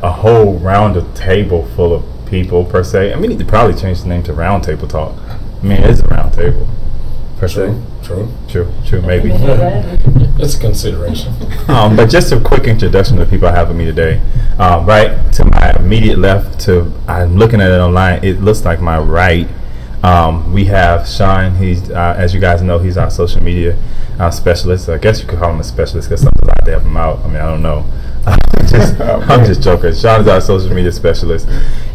a whole round of table full of people per se. I mean, we need to probably change the name to Round Table Talk. I mean, it is a round table per se. True, maybe. It's a consideration. But just a quick introduction to the people I have with me today. Right to my immediate left, I'm looking at it online. It looks like my right. We have Sean. He's, as you guys know, he's our social media specialist. I guess you could call him a specialist because sometimes I have to help him out. I mean, I don't know. I'm just joking. Sean is our social media specialist.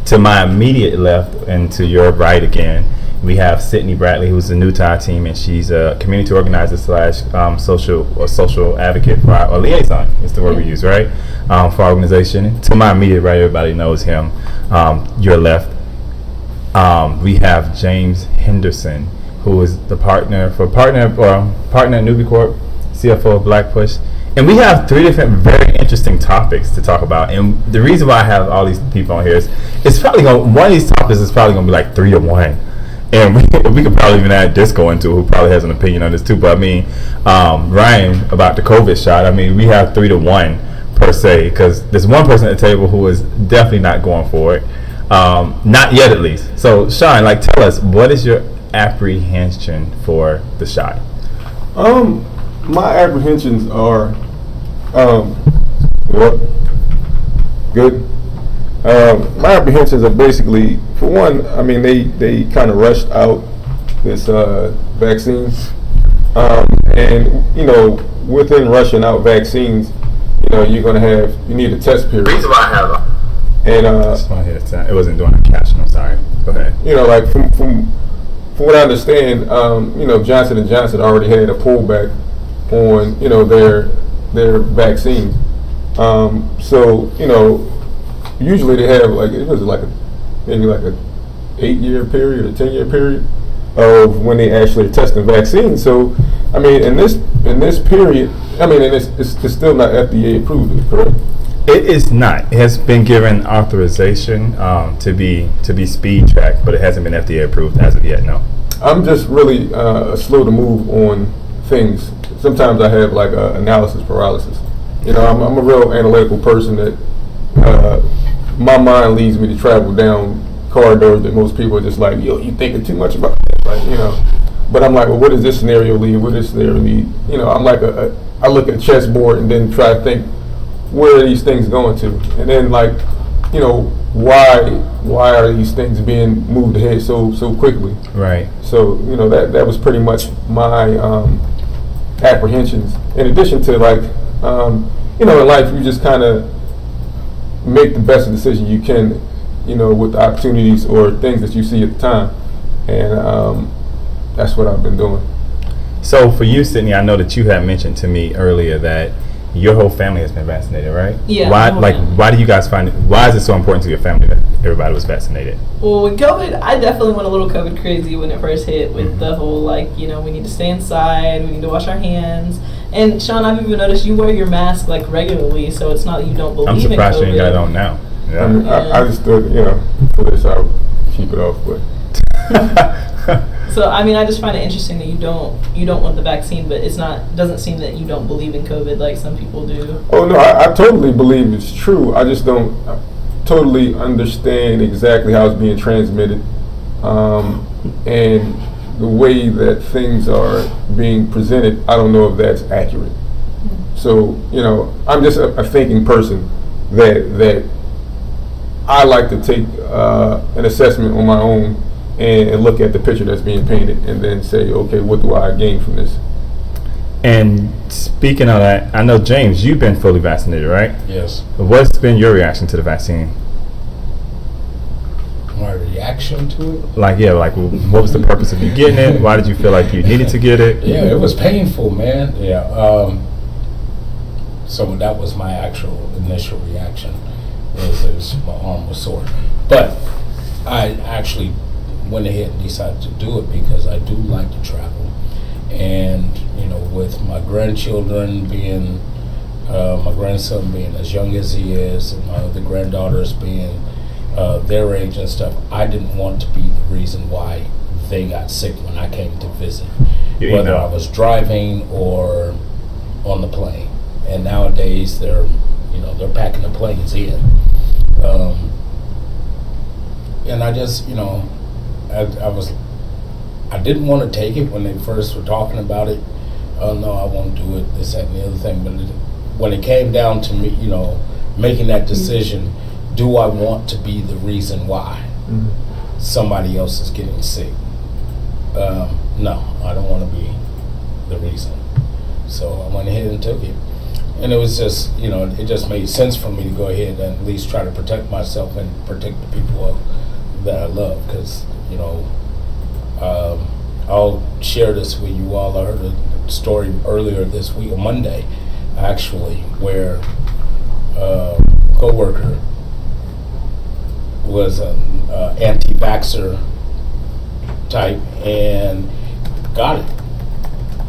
To my immediate left and to your right again, we have Sydney Bradley, who's new to our team, and she's a community organizer / social advocate for or liaison is the word we use, right? For our organization. To my immediate right, everybody knows him. Your left, we have James Henderson, who is the partner at Newbie Corp, CFO of Black Push. And we have 3 different very interesting topics to talk about. And the reason why I have all these people on here is one of these topics is probably going to be like 3 to 1. And we could probably even add Disco into, who probably has an opinion on this too. But I mean, Ryan, about the COVID shot, I mean, we have 3 to 1 per se, because there's one person at the table who is definitely not going for it. Not yet, at least. So, Sean, tell us, what is your apprehension for the shot? My apprehensions are, good. My apprehensions are basically, for one, I mean, they kind of rushed out this vaccine, and within rushing out vaccines, you need a test period. Reason why I have. And it wasn't doing a caption. I'm sorry. Go ahead. From what I understand, Johnson & Johnson already had a pullback on their vaccine. So usually they have maybe a 8-year period or 10-year period of when they actually are testing vaccines. So I mean, in this period, I mean, and it's still not FDA approved, correct? It is not. It has been given authorization to be speed tracked, but it hasn't been FDA approved as of yet. No. I'm just really slow to move on things. Sometimes I have analysis paralysis. I'm a real analytical person that my mind leads me to travel down corridors that most people are just like, yo, you thinking too much about that, But I'm like, well, what does this scenario lead? What does this scenario lead? I'm like I look at a chessboard and then try to think, where are these things going to? And then why are these things being moved ahead so quickly? Right. So that was pretty much my apprehensions. In addition to in life you just kind of make the best decision you can, with the opportunities or things that you see at the time, and that's what I've been doing. So for you, Sydney, I know that you had mentioned to me earlier that your whole family has been vaccinated, right? Yeah. Why do you guys find it? Why is it so important to your family that everybody was vaccinated? Well, with COVID, I definitely went a little COVID crazy when it first hit, with the whole we need to stay inside, we need to wash our hands. And Sean, I've even noticed you wear your mask regularly, so it's not that you don't believe in COVID. I'm surprised you ain't got it on now. Yeah. I mean, I just thought, for this I would keep it off, but. So I mean, I just find it interesting that you don't want the vaccine, but doesn't seem that you don't believe in COVID like some people do. Oh no, I totally believe it's true. I just don't totally understand exactly how it's being transmitted, and the way that things are being presented. I don't know if that's accurate. Mm-hmm. So I'm just a thinking person that I like to take an assessment on my own and look at the picture that's being painted and then say, okay, what do I gain from this? And speaking of that, I know, James, you've been fully vaccinated, right? Yes. What's been your reaction to the vaccine? My reaction to it? What was the purpose of you getting it? Why did you feel like you needed to get it? Yeah, it was painful, man. Yeah. So that was my actual initial reaction. My arm was sore. But I actually went ahead and decided to do it because I do like to travel, and with my grandchildren being, my grandson being as young as he is, and my other granddaughters being their age and stuff, I didn't want to be the reason why they got sick when I came to visit, whether I was driving or on the plane. And nowadays they're packing the planes in. I just, I didn't want to take it when they first were talking about it. Oh no, I won't do it, this, that, and the other thing. But when it came down to me, making that decision, do I want to be the reason why somebody else is getting sick? No, I don't want to be the reason. So I went ahead and took it. And it was just, it just made sense for me to go ahead and at least try to protect myself and protect the people that I love. Because, I'll share this with you all. I heard a story earlier this week, on Monday, actually, where a co-worker was an anti-vaxxer type and got it.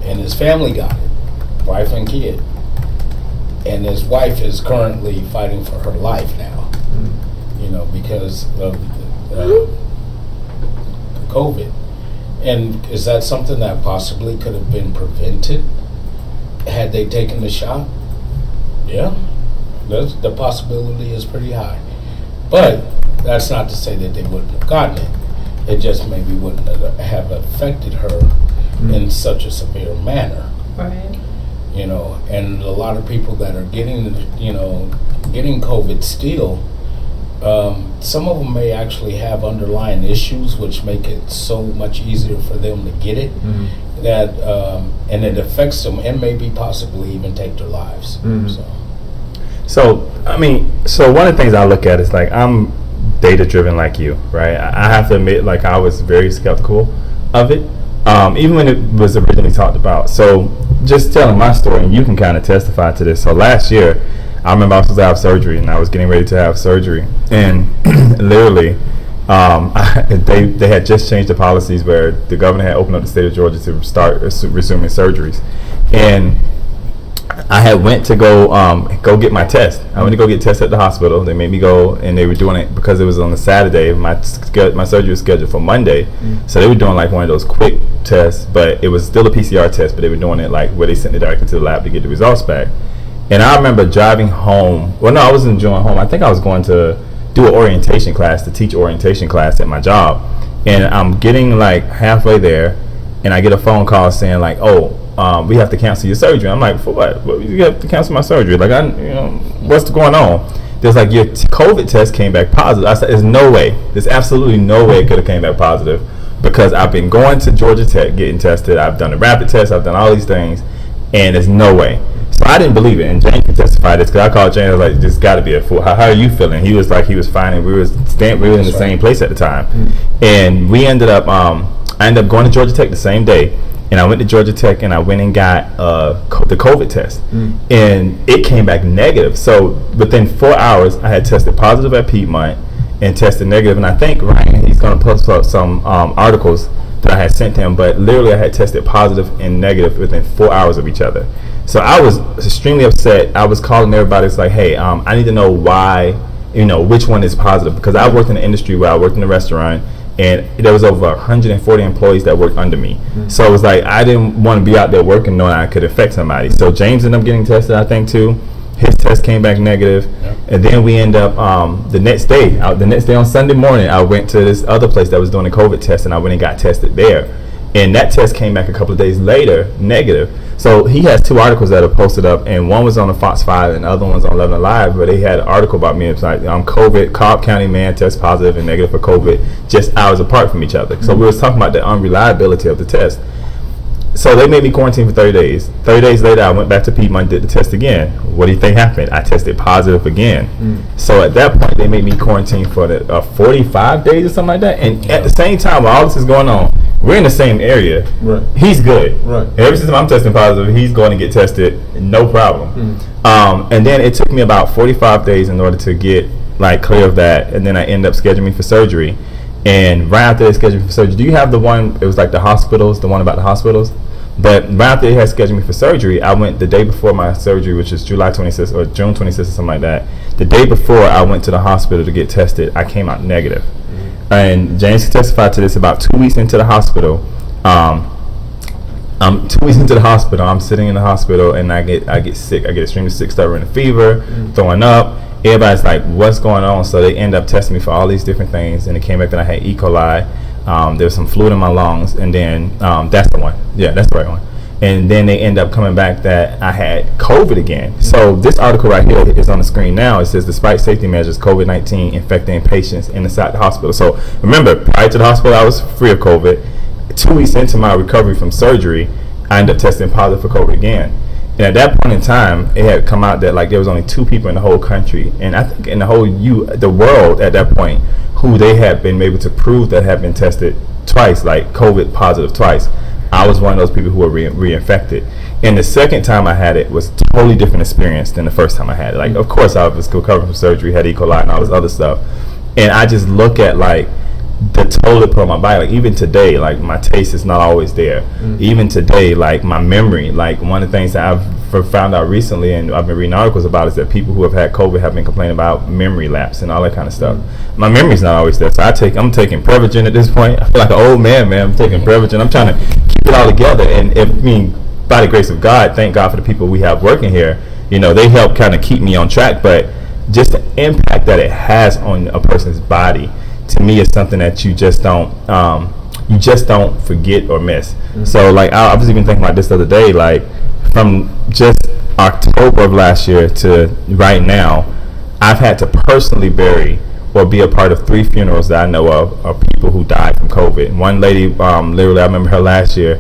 And his family got it, wife and kid. And his wife is currently fighting for her life now, because of COVID. And is that something that possibly could have been prevented had they taken the shot? Yeah, the possibility is pretty high. But that's not to say that they wouldn't have gotten it. It just maybe wouldn't have affected her in such a severe manner. Right. And a lot of people that are getting COVID still, some of them may actually have underlying issues which make it so much easier for them to get it, that and it affects them and maybe possibly even take their lives. So one of the things I look at is like, I'm data driven like you, right? I have to admit, like, I was very skeptical of it, even when it was originally talked about. So just telling my story, and you can kind of testify to this. So last year, I remember I was supposed to have surgery, and I was getting ready to have surgery, and literally, they had just changed the policies where the governor had opened up the state of Georgia to start resuming surgeries, and I had went to go get my test. I went to go get tested at the hospital. They made me go, and they were doing it because it was on a Saturday. My surgery was scheduled for Monday, so they were doing like one of those quick tests, but it was still a PCR test, but they were doing it like where they sent it directly to the lab to get the results back. And I remember driving home. Well, no, I wasn't driving home. I think I was going to do an orientation class, to teach orientation class at my job, and I'm getting like halfway there, and I get a phone call saying like, we have to cancel your surgery. I'm like, for what? You have to cancel my surgery? Like, what's going on? There's like, your COVID test came back positive. I said, there's no way. There's absolutely no way it could have came back positive, because I've been going to Georgia Tech getting tested. I've done a rapid test. I've done all these things, and there's no way. So I didn't believe it. And Jane can testify this, because I called Jane. I was like, this got to be a fool. How are you feeling? He was like, he was fine, and we were in the same place at the time. And we ended up, I ended up going to Georgia Tech the same day. And I went to Georgia Tech, and I went and got the COVID test, and it came back negative. So within 4 hours, I had tested positive at Piedmont and tested negative. And I think Ryan, he's going to post up some articles that I had sent him, but literally I had tested positive and negative within 4 hours of each other. So I was extremely upset. I was calling everybody. It's like, hey, I need to know why, which one is positive, because I worked in the industry where I worked in a restaurant, and there was over 140 employees that worked under me. So it was like, I didn't want to be out there working knowing I could affect somebody. So James ended up getting tested, I think, too. His test came back negative. And then we end up, the next day on Sunday morning, I went to this other place that was doing a COVID test, and I went and got tested there. And that test came back a couple of days later, negative. So he has two articles that are posted up, and one was on the Fox 5 and the other one's on 11 Alive, where they had an article about me. It's like, COVID, Cobb County man tests positive and negative for COVID, just hours apart from each other. So we was talking about the unreliability of the test. So they made me quarantine for 30 days. 30 days later, I went back to Piedmont, did the test again. What do you think happened? I tested positive again. So at that point, they made me quarantine for 45 days or something like that. And at the same time, while all this is going on, we're in the same area. Right. He's good. Right. Ever since I'm testing positive, he's going to get tested, no problem. And then it took me about 45 days in order to get clear of that. And then I ended up scheduling me for surgery. And right after they scheduled me for surgery, do you have the one, it was like the hospitals, the one about the hospitals? But right after they had scheduled me for surgery, I went the day before my surgery, which is July 26th or June 26th or something like that. The day before I went to the hospital to get tested, I came out negative. And James testified to this. About 2 weeks into the hospital. I'm 2 weeks into the hospital. I'm sitting in the hospital, and I get sick. I get extremely sick, stuttering, and fever, throwing up. everybody's like, what's going on? So they end up testing me for all these different things, and it came back that I had E. coli. There was some fluid in my lungs, and then that's the one. Yeah, that's the right one. And then they end up coming back that I had COVID again. So this article right here is on the screen now. It says, despite safety measures, COVID-19 infecting patients inside the hospital. So remember, prior to the hospital, I was free of COVID. 2 weeks into my recovery from surgery, I ended up testing positive for COVID again. And at that point in time, it had come out that like there was only 2 people in the whole country, and I think in the world at that point, who they had been able to prove that had been tested twice, like COVID positive twice. I was one of those people who were reinfected. And the second time I had it was totally different experience than the first time I had it. Like, of course, I was recovering from surgery, had E. coli and all this other stuff. And I just look at like the toll it put on my body. Like even today, like my taste is not always there. Even today, like my memory, like one of the things that I've found out recently, and I've been reading articles about, is that people who have had COVID have been complaining about memory lapse and all that kind of stuff. My memory's not always there, so I'm taking Prevagen at this point. I feel like an old man. I'm taking Prevagen. I'm trying to keep it all together. And by the grace of God, thank God for the people we have working here. You know, they help kind of keep me on track. But just the impact that it has on a person's body, to me, is something that you just don't forget or miss. So like I was even thinking about this the other day, like from just October of last year to right now, I've had to personally bury or be a part of 3 funerals that I know of people who died from COVID. One lady, literally, I remember her last year.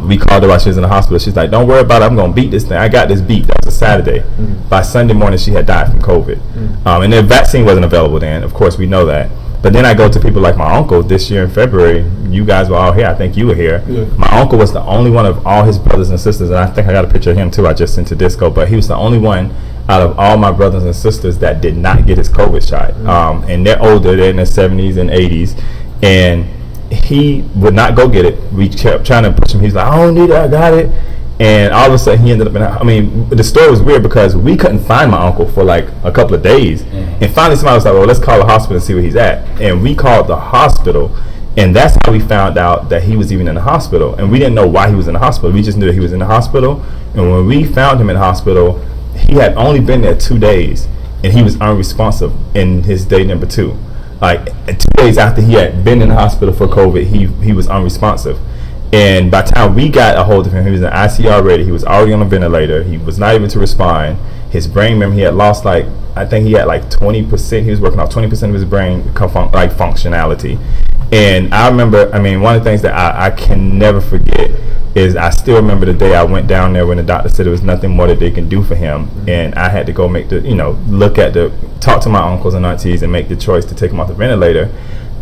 We called her while she was in the hospital. She's like, don't worry about it, I'm going to beat this thing. I got this beat. That was a Saturday. By Sunday morning, she had died from COVID. And the vaccine wasn't available then. Of course, we know that. But then I go to people like my uncle this year in February. You guys were all here. I think you were here. Yeah. My uncle was the only one of all his brothers and sisters, and I think I got a picture of him too. I just sent to Disco, but he was the only one out of all my brothers and sisters that did not get his COVID shot. And they're older. They're in their 70s and 80s. And he would not go get it. We kept trying to push him. He's like, I don't need it. I got it. And all of a sudden, he ended up the story was weird because we couldn't find my uncle for like a couple of days. And finally, somebody was like, well, let's call the hospital and see where he's at. And we called the hospital, and that's how we found out that he was even in the hospital. And we didn't know why he was in the hospital. We just knew that he was in the hospital. And when we found him in the hospital, he had only been there 2 days, and he was unresponsive in his day number 2. Like 2 days after he had been in the hospital for COVID, he was unresponsive. And by the time we got a hold of him, he was in ICU already. He was already on a ventilator. He was not able to respond. His brain memory, he had lost I think he had 20%. He was working off 20% of his brain functionality. And I remember, one of the things that I can never forget is I still remember the day I went down there when the doctor said there was nothing more that they can do for him. And I had to go talk to my uncles and aunties and make the choice to take him off the ventilator.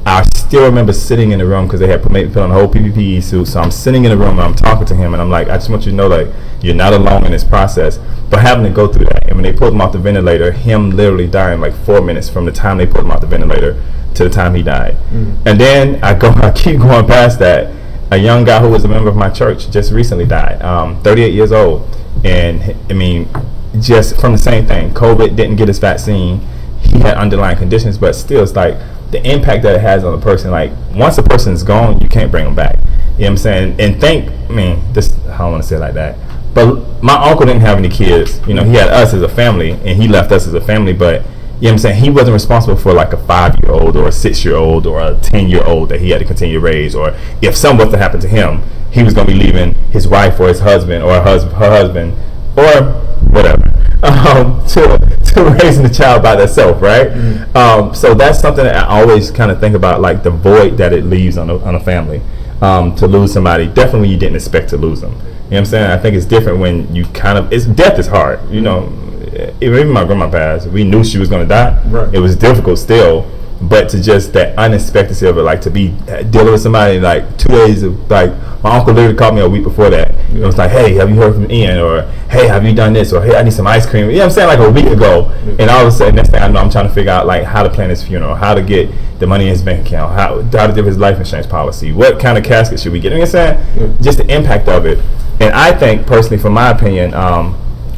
I still remember sitting in the room because they had put on the whole PPE suit. So I'm sitting in the room and I'm talking to him, and I'm like, I just want you to know, you're not alone in this process. But having to go through that, and when they pulled him off the ventilator, him literally dying 4 minutes from the time they put him off the ventilator to the time he died. And then I keep going past that. A young guy who was a member of my church just recently died, 38 years old. And just from the same thing, COVID, didn't get his vaccine. He had underlying conditions, but still, it's the impact that it has on a person. Once a person's gone, you can't bring them back. You know what I'm saying? And I don't want to say it like that, but my uncle didn't have any kids. He had us as a family, and he left us as a family, but you know what I'm saying, he wasn't responsible for a 5-year-old or a 6-year-old or a 10-year-old that he had to continue to raise. Or if something was to happen to him, he was going to be leaving his wife or his husband or her husband or whatever to raising the child by themselves, right? So that's something that I always kind of think about, the void that it leaves on a family, to lose somebody, definitely when you didn't expect to lose them. You know what I'm saying? I think it's different when you death is hard. Even my grandma passed, we knew she was going to die. Right. It was difficult still, but to just that unexpectedness of it, to be dealing with somebody 2 days of my uncle literally called me a week before that. It was hey, have you heard from Ian? Or hey, have you done this? Or hey, I need some ice cream. You know what I'm saying? A week ago. And all of a sudden, next thing I know, I'm trying to figure out how to plan his funeral, how to get the money in his bank account, how to do his life insurance policy, what kind of casket should we get. You know what I'm saying? Just the impact of it. And I think personally, from my opinion,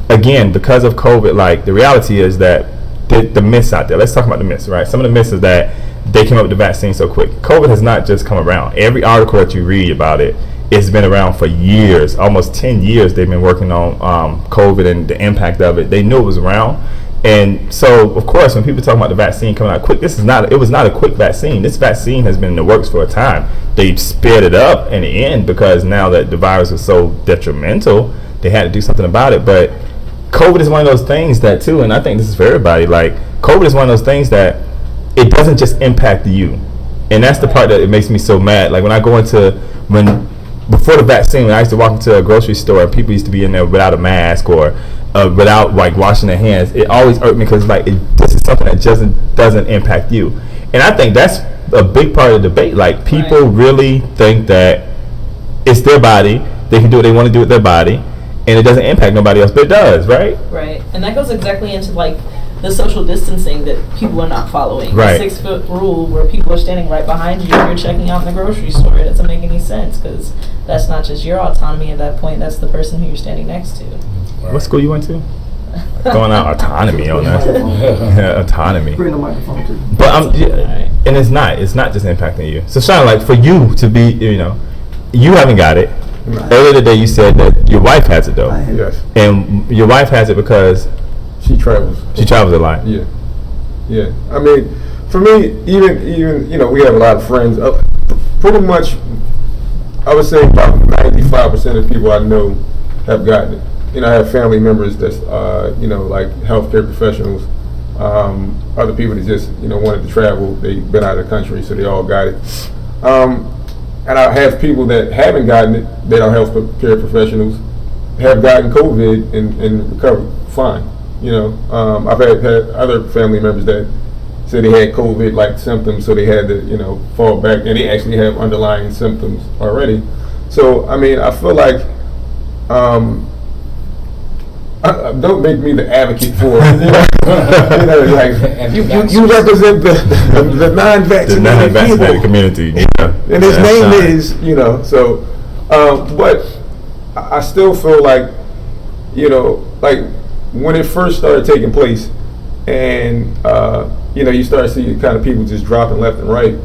again, because of COVID, the reality is that the myths out there. Let's talk about the myths, right? Some of the myths is that they came up with the vaccine so quick. COVID has not just come around. Every article that you read about it, it's been around for years. Almost 10 years they've been working on COVID and the impact of it. They knew it was around, And so, of course, when people talk about the vaccine coming out quick, it was not a quick vaccine. This vaccine has been in the works for a time. They sped it up in the end because now that the virus was so detrimental, they had to do something about it. But COVID is one of those things that too, and I think this is for everybody, like COVID is one of those things that it doesn't just impact you. And that's the part that it makes me so mad. Like before the vaccine, when I used to walk into a grocery store and people used to be in there without a mask or without like washing their hands, it always irked me because like this is something that just doesn't impact you. And I think that's a big part of the debate. Like people really think that it's their body, they can do what they want to do with their body, and it doesn't impact nobody else, but it does, right? Right, and that goes exactly into like the social distancing that people are not following. Right. The 6 foot rule where people are standing right behind you and you're checking out in the grocery store. It doesn't make any sense because that's not just your autonomy at that point, that's the person who you're standing next to. What school you went to? Throwing out autonomy on us. Autonomy. Bring the microphone to. But and it's not just impacting you. So Sean, like for you to be, you haven't got it. Right. Earlier today you said that your wife has it though. I have. Yes. And your wife has it because She travels. she travels a lot. Yeah. Yeah. I mean, for me, even we have a lot of friends. Pretty much, I would say about 95% of people I know have gotten it. I have family members that's, like healthcare professionals. Other people that just, wanted to travel. They've been out of the country, so they all got it. And I have people that haven't gotten it, that are healthcare professionals, have gotten COVID and recovered fine. I've had other family members that said they had COVID-like symptoms, so they had to, fall back, and they actually have underlying symptoms already. So, I mean, I feel like, don't make me the advocate for it. Like, you represent the non-vaccinated community. Yeah. And his name is, so, but I still feel like, like when it first started taking place and, you start seeing kind of people just dropping left and right,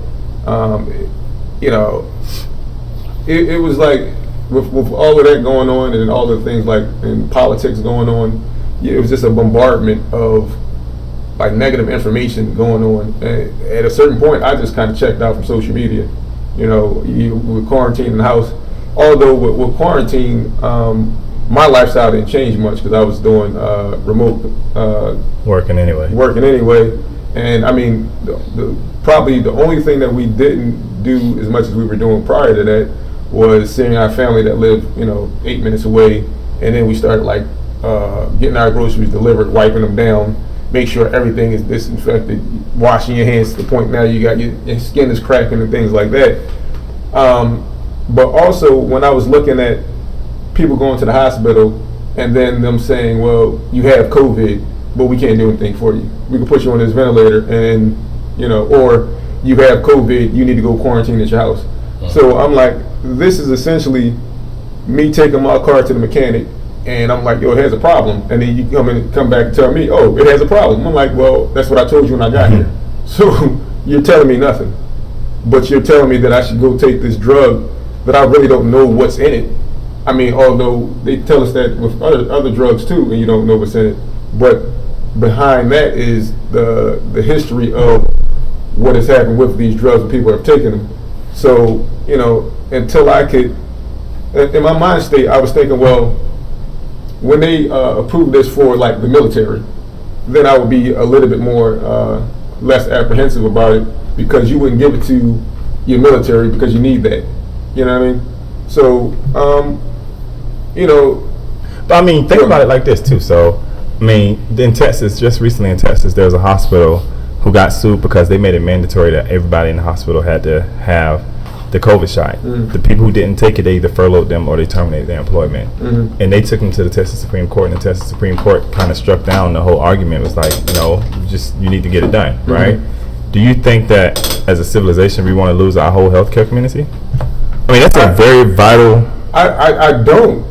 it was like, with all of that going on and all the things like in politics going on, it was just a bombardment of like negative information going on. And at a certain point, I just kind of checked out from social media. With quarantine in the house. Although with quarantine, my lifestyle didn't change much because I was doing remote working anyway. And I mean, probably the only thing that we didn't do as much as we were doing prior to that was seeing our family that lived, 8 minutes away, and then we started like getting our groceries delivered, wiping them down, make sure everything is disinfected, washing your hands to the point now you got your skin is cracking and things like that. But also when I was looking at people going to the hospital and then them saying, well, you have COVID, but we can't do anything for you. We can put you on this ventilator and, or you have COVID, you need to go quarantine at your house. So I'm like, this is essentially me taking my car to the mechanic and I'm like, yo, it has a problem. And then you come back and tell me, oh, it has a problem. I'm like, well, that's what I told you when I got here. So you're telling me nothing. But you're telling me that I should go take this drug that I really don't know what's in it. I mean, although they tell us that with other drugs too, and you don't know what's in it. But behind that is the history of what has happened with these drugs when people have taken them. So, until I could, in my mind state, I was thinking, well, when they approve this for like the military, then I would be a little bit more less apprehensive about it because you wouldn't give it to your military because you need that. You know what I mean? So, But I mean, think about it like this too. So, I mean, in Texas, just recently in Texas, there was a hospital who got sued because they made it mandatory that everybody in the hospital had to have the COVID shot. The people who didn't take it, they either furloughed them or they terminated their employment. And they took them to the Texas Supreme Court, and the Texas Supreme Court kind of struck down the whole argument. It was like, no, you need to get it done, right? Do you think that as a civilization we want to lose our whole healthcare community? I mean, that's a very vital. I don't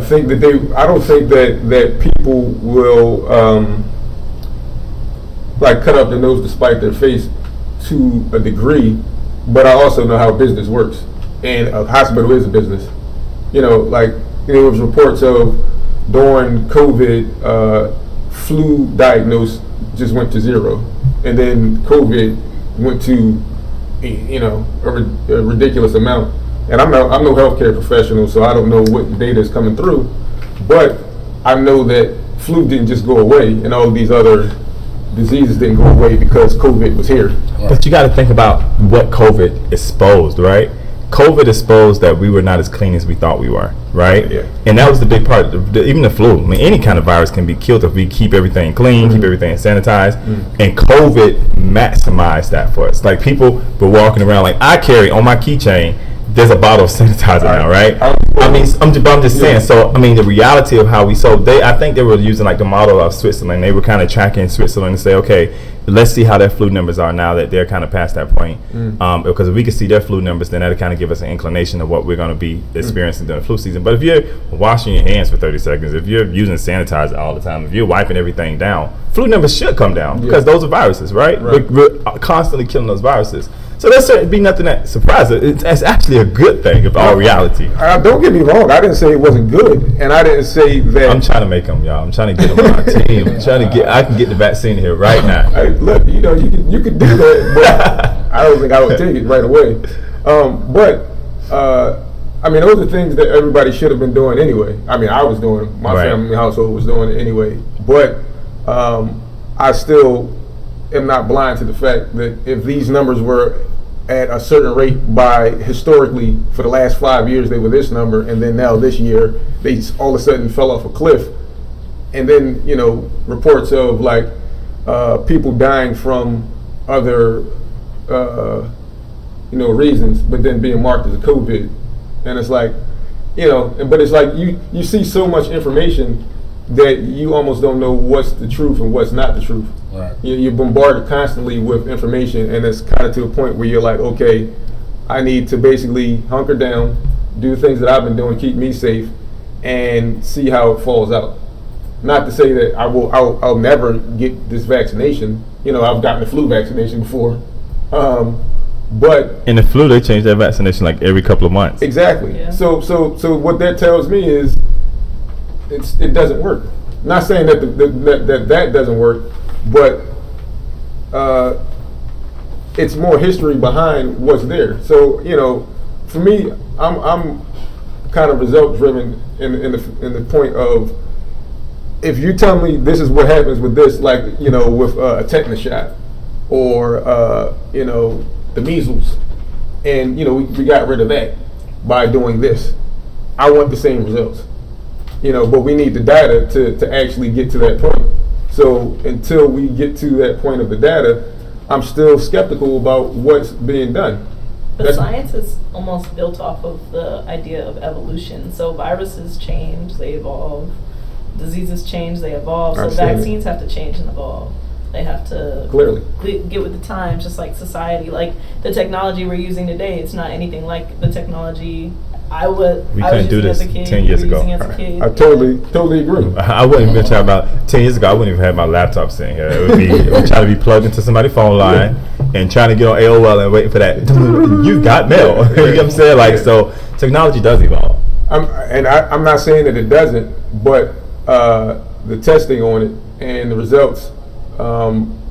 think that I don't think that people will like cut up their nose to spite their face to a degree, but I also know how business works, and a hospital is a business. There was reports of during COVID, flu diagnosed just went to 0, and then COVID went to a ridiculous amount. And I'm no healthcare professional, so I don't know what data is coming through, but I know that flu didn't just go away, and all these other diseases didn't go away because COVID was here. But you got to think about what COVID exposed, right? COVID exposed that we were not as clean as we thought we were, right? Yeah. And that was the big part. Even the flu, I mean, any kind of virus can be killed if we keep everything clean, keep everything sanitized. And COVID maximized that for us. Like, people were walking around, like, I carry on my keychain, there's a bottle of sanitizer now, right? I mean, I'm just saying. So, I mean, the reality of how I think they were using like the model of Switzerland. They were kind of tracking Switzerland and say, okay, let's see how their flu numbers are now that they're kind of past that point. Because if we can see their flu numbers, then that'll kind of give us an inclination of what we're going to be experiencing during the flu season. But if you're washing your hands for 30 seconds, if you're using sanitizer all the time, if you're wiping everything down, flu numbers should come down because those are viruses, right? We're constantly killing those viruses. So there certainly be nothing that surprises. It's actually a good thing, if all reality. Don't get me wrong. I didn't say it wasn't good, and I didn't say that. I'm trying to make them, y'all. I'm trying to get them on my team. I can get the vaccine here right now. Hey, look, you could do that, but I don't think I would take it right away. I mean, those are things that everybody should have been doing anyway. I mean, I was doing them. My family household was doing it anyway. But I still am not blind to the fact that if these numbers were at a certain rate by historically for the last 5 years they were this number, and then now this year they all of a sudden fell off a cliff, and then reports of like people dying from other reasons, but then being marked as a COVID, and it's like but it's like you see so much information that you almost don't know what's the truth and what's not the truth. Right. You're bombarded constantly with information, and it's kind of to a point where you're like, okay, I need to basically hunker down, do the things that I've been doing, keep me safe, and see how it falls out. Not to say that I'll never get this vaccination. I've gotten the flu vaccination before, but in the flu they change their vaccination like every couple of months. Exactly. Yeah. So what that tells me is it doesn't work. Not saying that that doesn't work, but it's more history behind what's there. So for me, I'm kind of result driven in the point of, if you tell me this is what happens with this, like with a tetanus shot or the measles, and we got rid of that by doing this, I want the same results. But we need the data to actually get to that point. So until we get to that point of the data, I'm still skeptical about what's being done. But science is almost built off of the idea of evolution. So viruses change, they evolve. Diseases change, they evolve. So vaccines have to change and evolve. They have to clearly get with the times, just like society. Like the technology we're using today, it's not anything like the technology we couldn't do this 10 years ago. I totally agree. I wouldn't even talk about 10 years ago. I wouldn't even have my laptop sitting here. It would be trying to be plugged into somebody's phone line and trying to get on AOL and waiting for that. You got mail. You know what I'm saying? Like, so technology does evolve. I'm not saying that it doesn't, but the testing on it and the results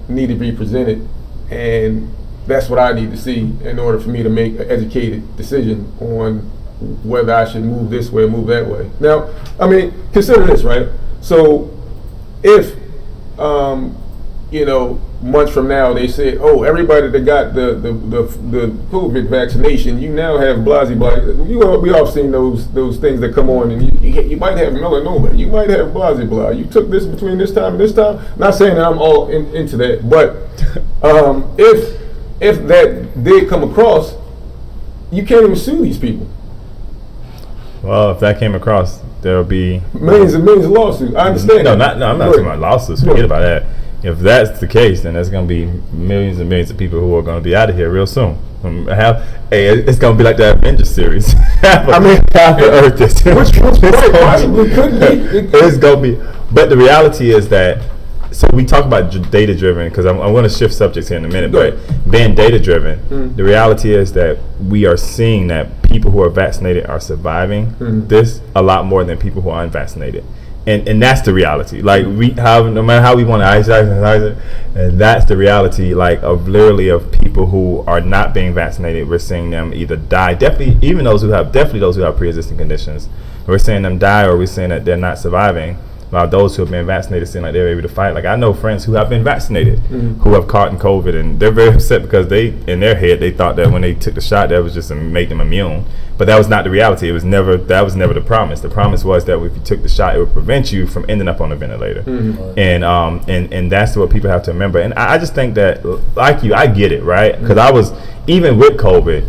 need to be presented, and that's what I need to see in order for me to make an educated decision on whether I should move this way or move that way. Now, I mean, consider this, right? So if months from now they say, oh, everybody that got the COVID vaccination, you now have blah blah. We all seen those things that come on, and you might have melanoma, you might have blah blah. You took this between this time and this time. Not saying that I'm all into that, but if that did come across, you can't even sue these people. Well, if that came across, there'll be millions and millions of lawsuits. I understand. I'm not talking about lawsuits. Forget about that. If that's the case, then there's going to be millions and millions of people who are going to be out of here real soon. It's going to be like the Avengers series. Half the Earth is. Which possibly could be. It's going to be. But the reality is that. So we talk about data driven, because I'm going to shift subjects here in a minute. But being data driven, the reality is that we are seeing that people who are vaccinated are surviving this a lot more than people who are unvaccinated. And that's the reality. Like we have, no matter how we want to isolate, and that's the reality. Like of literally of people who are not being vaccinated, we're seeing them either die. Definitely, even those who have pre-existing conditions, we're seeing them die, or we're seeing that they're not surviving. While those who have been vaccinated seem like they're able to fight. Like I know friends who have been vaccinated who have caught in COVID, and they're very upset because they, in their head, they thought that when they took the shot, that was just to make them immune. But that was not the reality. That was never the promise. The promise was that if you took the shot, it would prevent you from ending up on a ventilator. And that's what people have to remember. And I just think that, like you, I get it, right? Because I was, even with COVID,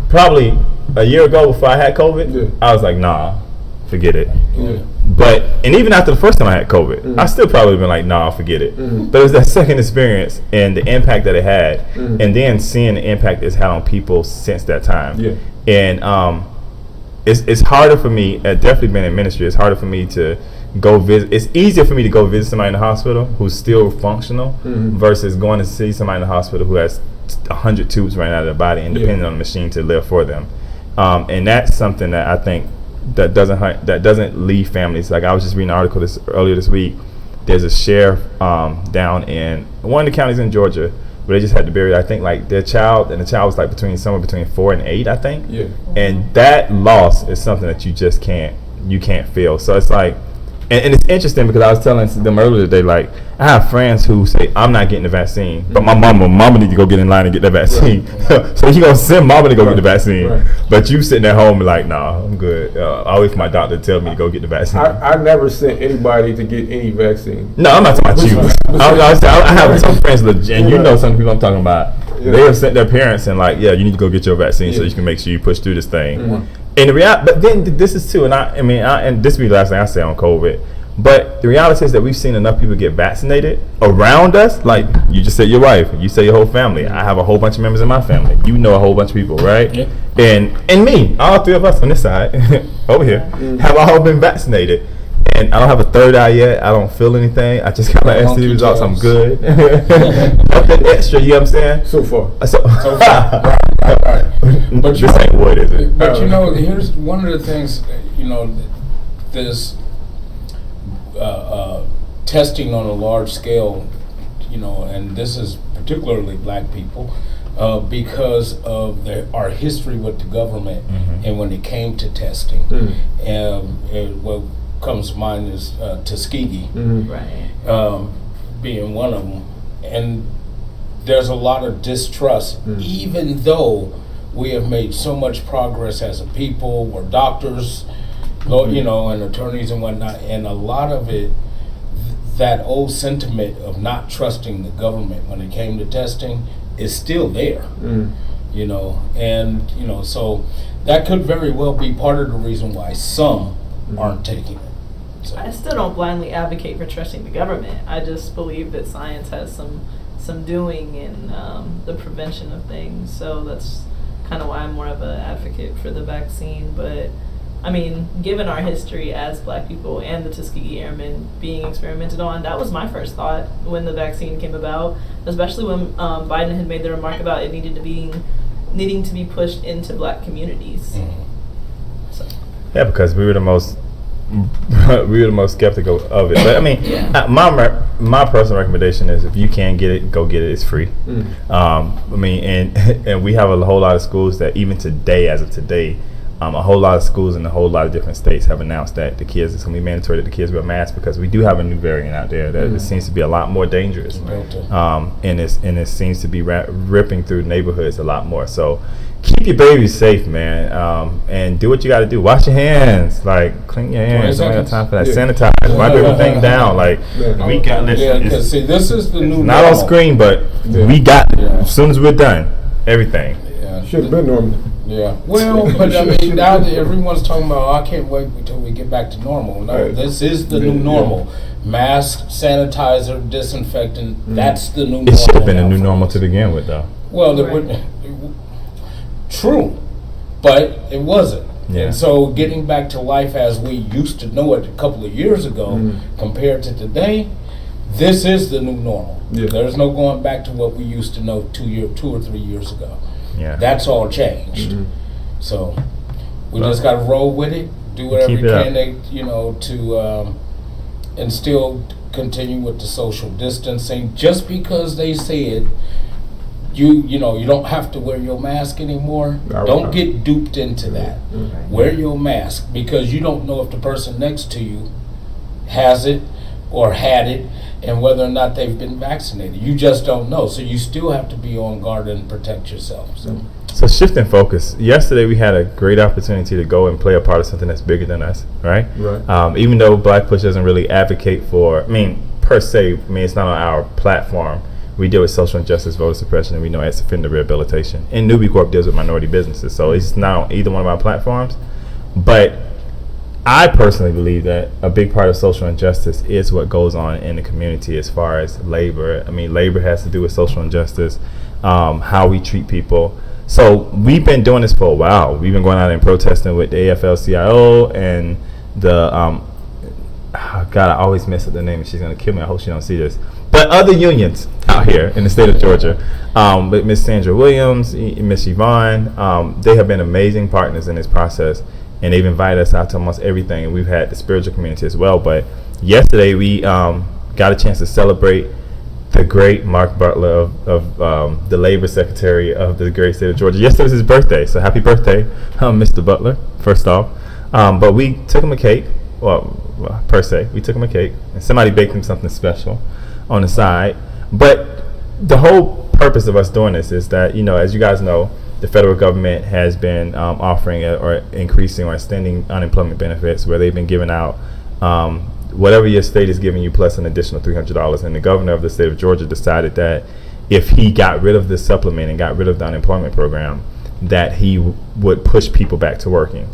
probably a year ago before I had COVID, I was like, nah, forget it. But, and even after the first time I had COVID, I still probably been like, nah, forget it. But it was that second experience and the impact that it had, and then seeing the impact it's had on people since that time. And it's harder for me, definitely been in ministry, it's harder for me to go visit. It's easier for me to go visit somebody in the hospital who's still functional versus going to see somebody in the hospital who has 100 tubes running out of their body and depending on the machine to live for them. And that's something that I think that doesn't leave families. Like I was just reading an article earlier this week. There's a sheriff down in one of the counties in Georgia where they just had to bury, I think, like their child, and the child was like somewhere between 4 and 8, I think. And that loss is something that you just can't feel. So it's like, and it's interesting because I was telling them earlier today, like I have friends who say I'm not getting the vaccine, but my mama need to go get in line and get that vaccine. So you gonna send mama to go get the vaccine, but you sitting at home and like, nah, I'm good. I wait for my doctor to tell me to go get the vaccine. I never sent anybody to get any vaccine. No, I'm not talking about you. I have some friends, and you know some people I'm talking about. They have sent their parents and like, yeah, you need to go get your vaccine so you can make sure you push through this thing. And the reality, but then this is too, and this will be the last thing I say on COVID. But the reality is that we've seen enough people get vaccinated around us. Like you just said, your wife, you say your whole family. I have a whole bunch of members in my family. You know a whole bunch of people, right? And me, all three of us on this side over here have all been vaccinated. And I don't have a third eye yet. I don't feel anything. I just got my STD results. I'm good. Nothing extra, you know what I'm saying? So far. Right. But this ain't what is it? But you know, here's one of the things. You know, there's testing on a large scale. You know, and this is particularly black people because of our history with the government, and when it came to testing, what comes to mind is Tuskegee, being one of them, and there's a lot of distrust, even though we have made so much progress as a people. We're doctors, you know, and attorneys and whatnot, and a lot of it, that old sentiment of not trusting the government when it came to testing is still there, you know, and you know, so that could very well be part of the reason why some aren't taking it. So. I still don't blindly advocate for trusting the government. I just believe that science has some doing in the prevention of things. So that's kind of why I'm more of an advocate for the vaccine. But I mean, given our history as black people and the Tuskegee Airmen being experimented on, that was my first thought when the vaccine came about, especially when Biden had made the remark about it needing to be pushed into black communities. So. Yeah, because we were the most skeptical of it. But I mean, my personal recommendation is if you can get it, go get it. It's free. I mean, and we have a whole lot of schools that even today, as of today, a whole lot of schools in a whole lot of different states have announced that it's going to be mandatory that the kids wear masks because we do have a new variant out there that it seems to be a lot more dangerous. And it seems to be ripping through neighborhoods a lot more. So keep your babies safe, man, and do what you got to do. Wash your hands, like clean your hands. Don't have time for that. Sanitize. Wipe everything down. Like we got this. Because see, this is the new. Not on screen, but we got it. As soon as we're done, everything. Should have been normal. Yeah. Well, but I mean, now that everyone's talking about, I can't wait until we get back to normal. No, this is the new normal. Mask, sanitizer, disinfectant. That's the new normal. It should have been a new normal to begin with, though. Well, true, but it wasn't. Yeah. And so getting back to life as we used to know it a couple of years ago compared to today, this is the new normal. Yeah. There's no going back to what we used to know 2 or 3 years ago. Yeah. That's all changed. So we just got to roll with it, do whatever we can to and still continue with the social distancing. Just because they said you don't have to wear your mask anymore, don't get duped into that. Wear your mask, because you don't know if the person next to you has it or had it, and whether or not they've been vaccinated. You just don't know. So you still have to be on guard and protect yourself. So shifting focus. Yesterday we had a great opportunity to go and play a part of something that's bigger than us, right? Right. Even though Black Push doesn't really advocate for, per se, it's not on our platform. We deal with social injustice, voter suppression, and we know it's offender rehabilitation. And Newbie Corp deals with minority businesses, so it's not on either one of our platforms. But I personally believe that a big part of social injustice is what goes on in the community as far as labor. Labor has to do with social injustice, how we treat people. So we've been doing this for a while. We've been going out and protesting with the AFL-CIO and the God, I always mess up the name, and she's gonna kill me. I hope she don't see this. But other unions out here in the state of Georgia, with Miss Sandra Williams, Miss Yvonne, they have been amazing partners in this process, and they've invited us out to almost everything. And we've had the spiritual community as well. But yesterday we got a chance to celebrate the great Mark Butler of the Labor Secretary of the great state of Georgia. Yesterday was his birthday, so happy birthday, Mr. Butler, first off. But we took him a cake. Well, per se, we took him a cake, and somebody baked him something special on the side. But the whole purpose of us doing this is that, as you guys know, the federal government has been offering or increasing or extending unemployment benefits, where they've been giving out whatever your state is giving you plus an additional $300. And the governor of the state of Georgia decided that if he got rid of this supplement and got rid of the unemployment program, that he would push people back to working.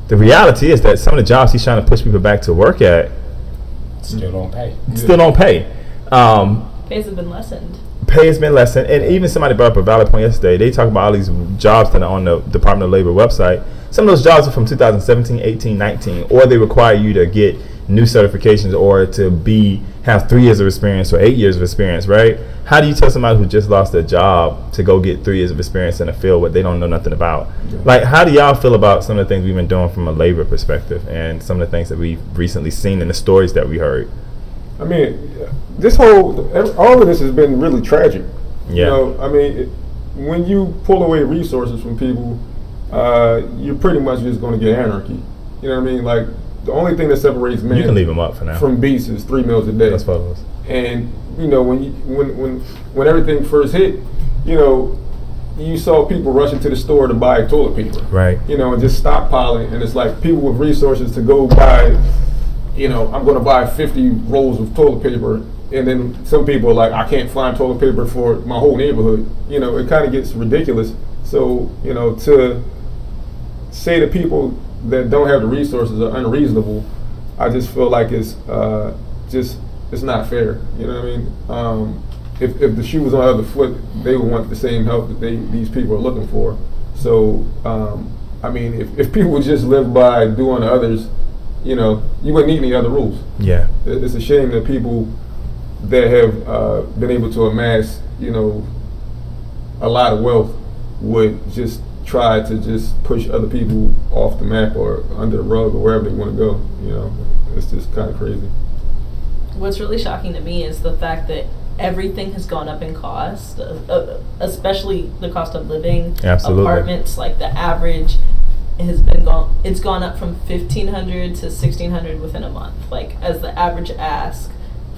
The reality is that some of the jobs he's trying to push people back to work at still don't pay. Pays have been lessened. Pay has been lessened. And even somebody brought up a valid point yesterday. They talk about all these jobs that are on the Department of Labor website. Some of those jobs are from 2017, 18, 19, or they require you to get new certifications or to have 3 years of experience or 8 years of experience, right? How do you tell somebody who just lost their job to go get 3 years of experience in a field what they don't know nothing about? Like, how do y'all feel about some of the things we've been doing from a labor perspective and some of the things that we've recently seen in the stories that we heard? All of this has been really tragic. Yeah. When you pull away resources from people, you're pretty much just going to get anarchy. You know what I mean? Like, the only thing that separates men you can leave them up for now. From beasts is 3 meals a day. That's photos. And when everything first hit, you saw people rushing to the store to buy toilet paper. Right. And just stockpiling. And it's like people with resources to go buy, I'm going to buy 50 rolls of toilet paper. And then some people are like, I can't find toilet paper for my whole neighborhood. It kind of gets ridiculous. So, to say to people that don't have the resources are unreasonable, I just feel like it's not fair. You know what I mean? If the shoe was on the other foot, they would want the same help that these people are looking for. So, if people would just live by doing to others, you wouldn't need any other rules. Yeah. It's a shame that people that have been able to amass, a lot of wealth would just try to just push other people off the map or under the rug or wherever they want to go. It's just kind of crazy. What's really shocking to me is the fact that everything has gone up in cost, especially the cost of living. Absolutely. Apartments, like the average it's gone up from $1,500 to $1,600 within a month, like as the average ask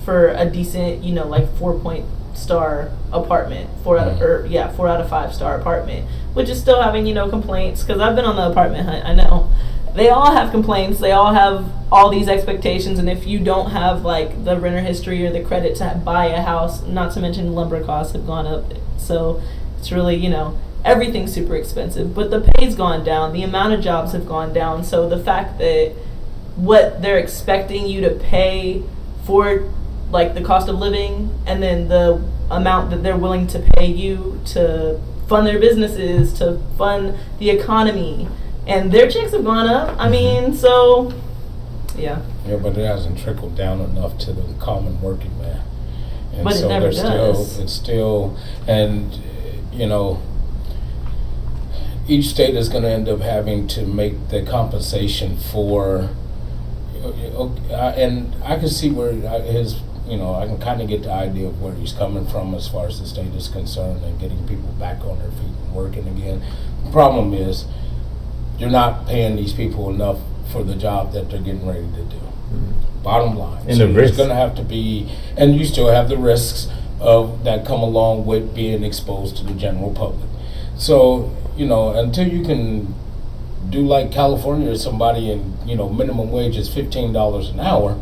for a decent, 4-star apartment, 4 out of 5-star apartment, which is still having, complaints, because I've been on the apartment hunt. I know they all have complaints, they all have all these expectations, and if you don't have like the renter history or the credit to buy a house, not to mention lumber costs have gone up, so it's really, everything's super expensive, but the pay's gone down, the amount of jobs have gone down, so the fact that what they're expecting you to pay for like the cost of living, and then the amount that they're willing to pay you to fund their businesses, to fund the economy, and their checks have gone up. So yeah. Yeah, but it hasn't trickled down enough to the common working man. And but so it never does. It's still, and each state is going to end up having to make the compensation for and I can see where his, I can kind of get the idea of where he's coming from as far as the state is concerned and getting people back on their feet and working again. The problem is you're not paying these people enough for the job that they're getting ready to do. Bottom line. And so the there's risks. going to have to be, and you still have the risks of that come along with being exposed to the general public. So, until you can do like California or somebody and, minimum wage is $15 an hour,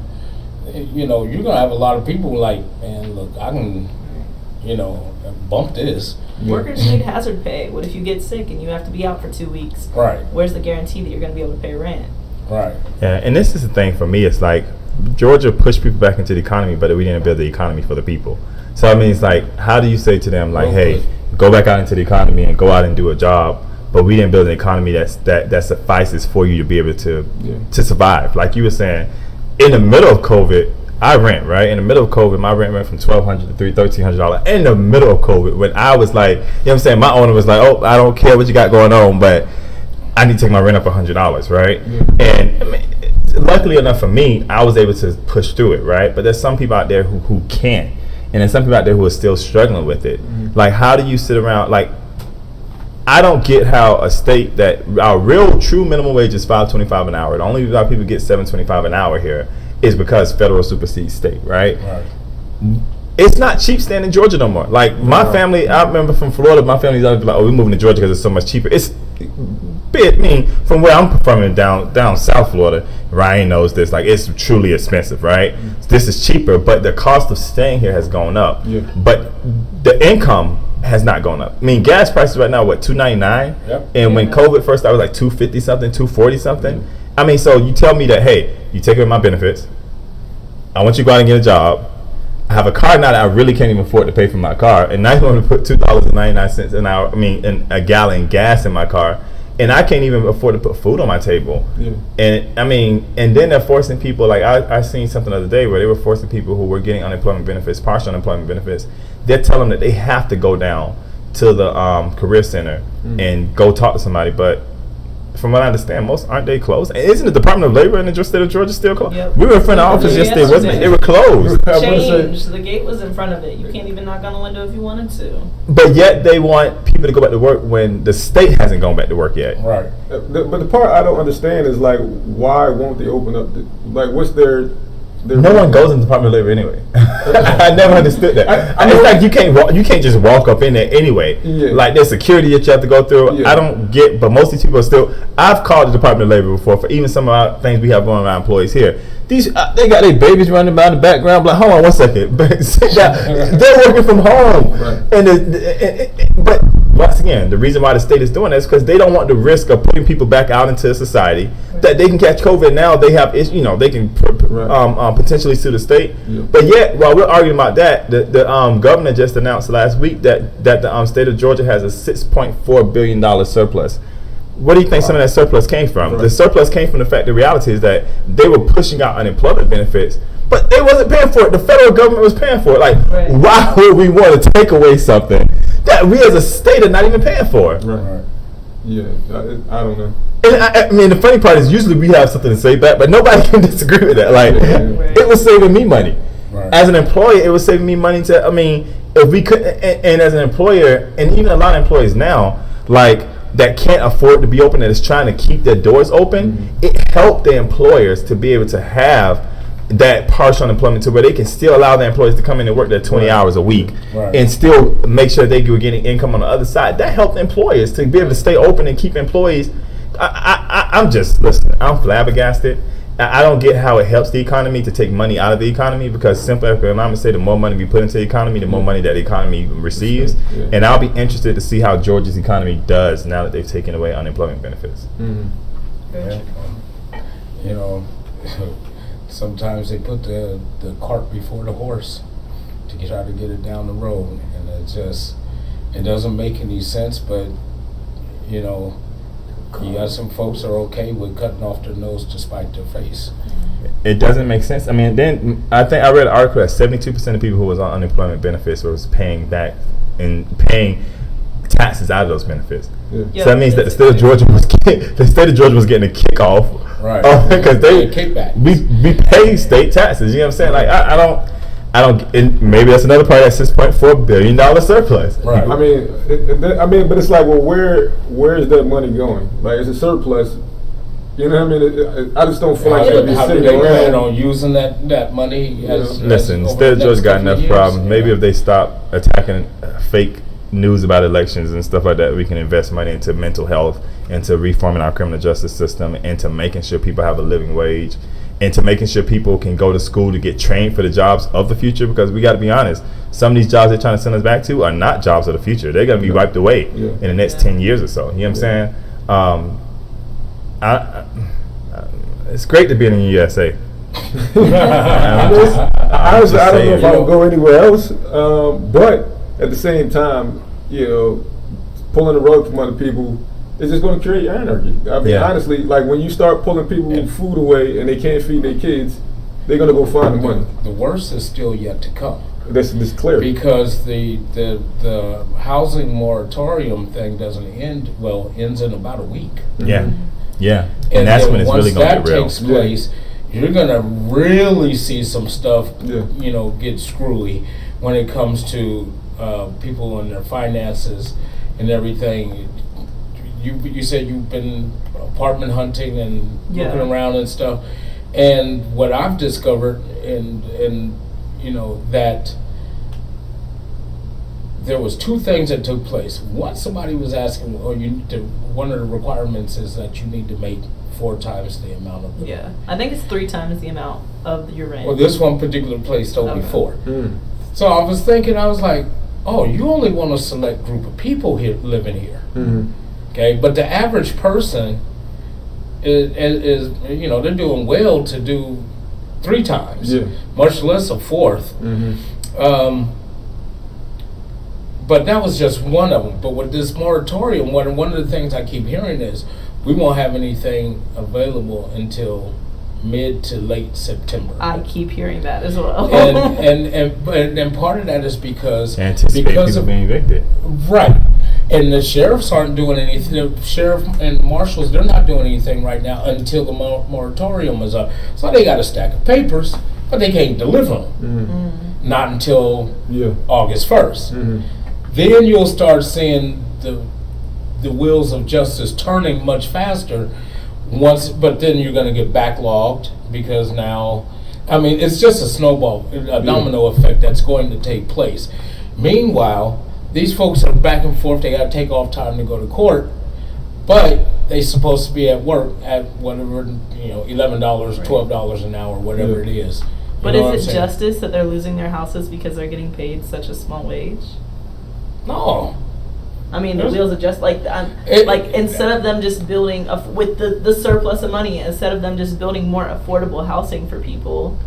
you're going to have a lot of people like, man, look, I can, bump this. Workers need hazard pay. What if you get sick and you have to be out for 2 weeks? Right. Where's the guarantee that you're going to be able to pay rent? Right. Yeah, and this is the thing for me. It's like Georgia pushed people back into the economy, but we didn't build the economy for the people. So I mean, it's like, how do you say to them, like, hey, go back out into the economy and go out and do a job, but we didn't build an economy that suffices for you to be able to survive. Like you were saying, in the middle of COVID, I rent, right? In the middle of COVID, my rent went from $1,200 to $1,300. In the middle of COVID, when I was like, what I'm saying, my owner was like, oh, I don't care what you got going on, but I need to take my rent up $100, right? And I mean, luckily enough for me, I was able to push through it, right? But there's some people out there who can't. And there's some people out there who are still struggling with it. Like, how do you sit around, like, I don't get how a state that our real true minimum wage is $5.25 an hour. The only reason people get $7.25 an hour here is because federal supersedes state, right? It's not cheap staying in Georgia no more. Like, my family, I remember from Florida, my family's always like, oh, we're moving to Georgia because it's so much cheaper. It's bit mean from where I'm from down South Florida. Ryan knows this. Like, it's truly expensive, right? This is cheaper, but the cost of staying here has gone up. But the income has not gone up. I mean, gas prices right now, what, $2.99? And when COVID first started, it was like $2.50 something, $2.40 something. I mean, so you tell me that, hey, you take away my benefits. I want you to go out and get a job. I have a car now that I really can't even afford to pay for my car, and now you want to put $2.99 an hour. I mean, in a gallon gas in my car, and I can't even afford to put food on my table. And I mean, and then they're forcing people. Like I seen something the other day where they were forcing people who were getting unemployment benefits, partial unemployment benefits. They're telling them that they have to go down to the career center and go talk to somebody, but from what I understand, most aren't they closed? And isn't the Department of Labor in the state of Georgia still closed? We were in front of the office yesterday, wasn't it? They were closed. Changed. The gate was in front of it. You can't even knock on the window if you wanted to. But yet they want people to go back to work when the state hasn't gone back to work yet. Right. But the part I don't understand is, like, why won't they open up? What's their no one goes in the Department of Labor anyway. I never understood that. I mean, it's like you can't just walk up in there anyway. Like, there's security that you have to go through. I don't get, but most of these people are still. I've called the Department of Labor before for even some of our things we have going on with our employees here. These they got their babies running by in the background. Like, hold on one second, they're working from home, but once again, the reason why the state is doing that is because they don't want the risk of putting people back out into society that they can catch COVID. Now they have, they can potentially sue the state. But yet, while we're arguing about that, the governor just announced last week that the state of Georgia has a $6.4 billion surplus. What do you think some of that surplus came from? The surplus came from the fact, the reality is that they were pushing out unemployment benefits, but they wasn't paying for it. The federal government was paying for it. Like, why would we want to take away something that we as a state are not even paying for? I don't know. And I mean, the funny part is usually we have something to say back, but nobody can disagree with that. Like, it was saving me money. As an employer, it was saving me money to, I mean, if we could, and as an employer, and even a lot of employees now, like, that can't afford to be open, that is trying to keep their doors open, it helped the employers to be able to have that partial unemployment to where they can still allow their employees to come in and work their 20 hours a week and still make sure they were getting income on the other side. That helped employers to be able to stay open and keep employees. I'm just, listen, I'm flabbergasted. I don't get how it helps the economy to take money out of the economy, because simple economics say the more money we put into the economy, the more money that the economy receives. And I'll be interested to see how Georgia's economy does now that they've taken away unemployment benefits. Sometimes they put the cart before the horse to try to get it down the road, and it doesn't make any sense. But you got some folks are okay with cutting off their nose to spite their face. It doesn't make sense. I mean, then I think I read an article that 72% of people who was on unemployment benefits was paying back and paying taxes out of those benefits. So that means that the state of Georgia was getting a kickoff Right. Because they kickback. we pay state taxes. You know what I'm saying? Like I don't. And maybe that's another part of that $6.4 billion surplus. Right. I mean, but it's like, well, where is that money going? Like, it's a surplus. You know what I mean? I just don't feel like they'd be How do sitting they plan around. on using that money? Listen, State of Georgia got enough problems. Maybe if they stop attacking fake news about elections and stuff like that, we can invest money into mental health, into reforming our criminal justice system, into making sure people have a living wage, into making sure people can go to school to get trained for the jobs of the future. Because we got to be honest, some of these jobs they're trying to send us back to are not jobs of the future. They're going to be wiped away in the next 10 years or so. You know what I'm saying? It's great to be in the USA. Honestly, I don't know if I would go anywhere else. But at the same time, you know, pulling the rug from other people is just going to create anarchy. I mean, honestly, like when you start pulling people food away and they can't feed their kids, they're going to go find the money. The worst is still yet to come. That's clear. Because the housing moratorium thing doesn't end. Well, ends in about a week. Yeah, and that's when it's really going to get real. Once that takes place, you're going to really see some stuff, you know, get screwy when it comes to people and their finances and everything. You said you've been apartment hunting and looking around and stuff, and what I've discovered, and you know, that there was two things that took place. One, somebody was asking, one of the requirements is that you need to make 4 times the amount of the I think it's 3 times the amount of your rent. Well, this one particular place told me 4. So I was thinking, I was like, oh, you only want a select group of people here living here. Okay, but the average person is you know, they're doing well to do 3 times, much less a 4th. But that was just one of them. But with this moratorium, one of the things I keep hearing is we won't have anything available until mid to late September. I keep hearing that as well. and part of that is because people being evicted. Right. And the sheriffs aren't doing anything. The sheriff and marshals, they're not doing anything right now until the moratorium is up. So they got a stack of papers, but they can't deliver them. Not until August 1st. Then you'll start seeing the wheels of justice turning much faster. But then you're going to get backlogged because now, I mean, it's just a snowball, a domino effect that's going to take place. Meanwhile, these folks are back and forth. They got to take off time to go to court, but they're supposed to be at work at whatever, you know, $11, $12 an hour, whatever it is. But is it justice that they're losing their houses because they're getting paid such a small wage? No. I mean, the wheels of justice, like instead of them just building with the surplus of money, instead of them just building more affordable housing for people,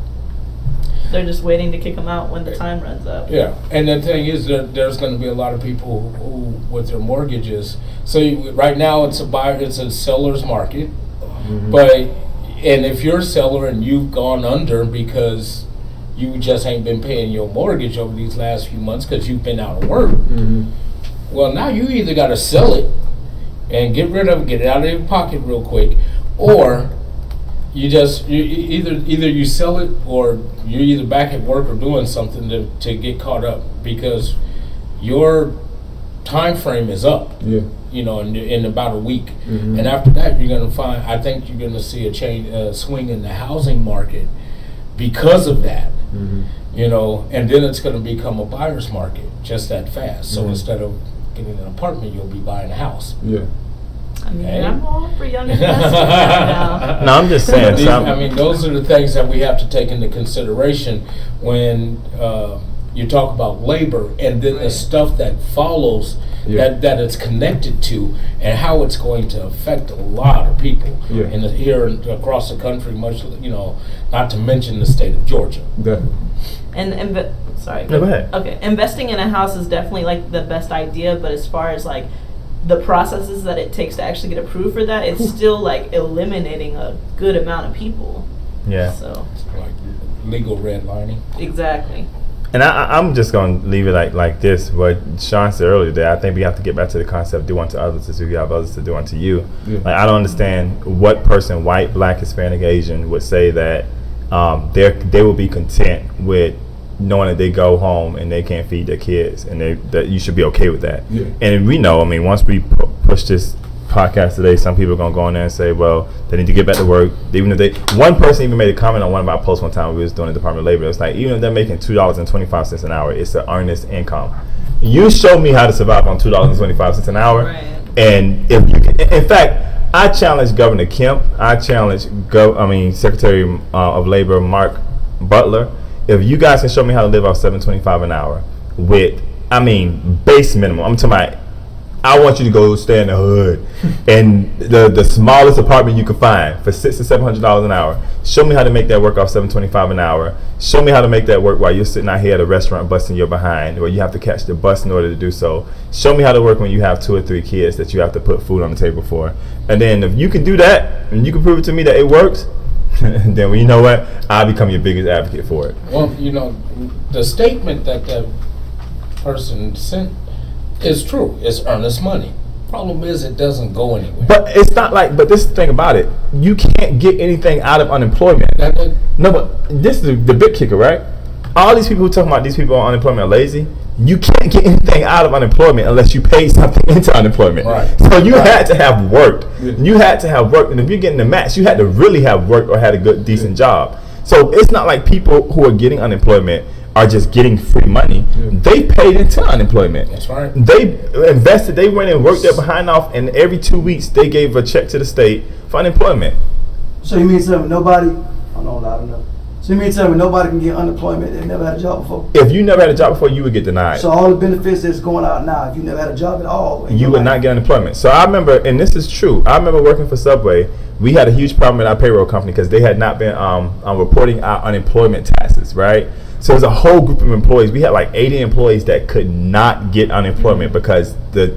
they're just waiting to kick them out when the time runs up. Yeah, and the thing is that there's going to be a lot of people who with their mortgages. So right now it's a seller's market, and if you're a seller and you've gone under because you just ain't been paying your mortgage over these last few months because you've been out of work. Well, now you either got to sell it and get rid of it, get it out of your pocket real quick, or either you sell it or you're either back at work or doing something to get caught up because your time frame is up. You know, in about a week, and after that, you're going to I think you're going to see a swing in the housing market because of that. You know, and then it's going to become a buyer's market just that fast. So instead of getting an apartment, you'll be buying a house. I mean, I'm all for young investors now. No, I'm just saying. I mean, those are the things that we have to take into consideration when you talk about labor, and then the stuff that follows that it's connected to, and how it's going to affect a lot of people here and across the country. Much, you know, not to mention the state of Georgia. Sorry. No, go ahead. Okay, investing in a house is definitely like the best idea, but as far as like the processes that it takes to actually get approved for that, it's still like eliminating a good amount of people. Yeah. So like legal redlining. Exactly. And I'm just going to leave it like this. What Sean said earlier today, I think we have to get back to the concept, do unto others as you have others to do unto you. Yeah. Like, I don't understand what person, white, black, Hispanic, Asian, would say that they will be content with knowing that they go home and they can't feed their kids, and that you should be okay with that. Yeah. And we know, I mean, once we push this podcast today, some people are going to go in there and say, well, they need to get back to work. Even if one person even made a comment on one of our posts one time we was doing the Department of Labor. It's like, even if they're making $2.25 an hour, it's an earnest income. You show me how to survive on $2.25 an hour. Right. And if you can, in fact, I challenge Governor Kemp, I challenge Secretary of Labor Mark Butler, if you guys can show me how to live off $7.25 an hour with, base minimum. I'm talking about, I want you to go stay in the hood and the smallest apartment you can find for $600 to $700 an hour. Show me how to make that work off $7.25 an hour. Show me how to make that work while you're sitting out here at a restaurant busting your behind, or you have to catch the bus in order to do so. Show me how to work when you have 2 or 3 kids that you have to put food on the table for. And then if you can do that and you can prove it to me that it works, then well, you know what? I'll become your biggest advocate for it. Well, the statement that the person sent is true. It's earnest money. Problem is, it doesn't go anywhere. But it's not like, but this is the thing about it. You can't get anything out of unemployment. No, but this is the big kicker, right? All these people who talking about these people on unemployment are lazy. You can't get anything out of unemployment unless you pay something into unemployment. Right. So you had to have worked. You had to have worked. And if you're getting the match, you had to really have worked or had a good, decent job. So it's not like people who are getting unemployment are just getting free money. They paid into unemployment. That's right. They invested. They went and worked their behind off, and every 2 weeks they gave a check to the state for unemployment. So you mean to tell me nobody? I don't know, loud enough. So you mean to tell me nobody can get unemployment that never had a job before? If you never had a job before, you would get denied. So all the benefits that's going out now, if you never had a job at all, You would not get unemployment. So I remember, and this is true, I remember working for Subway. We had a huge problem with our payroll company because they had not been reporting our unemployment taxes, right? So there's a whole group of employees. We had like 80 employees that could not get unemployment because the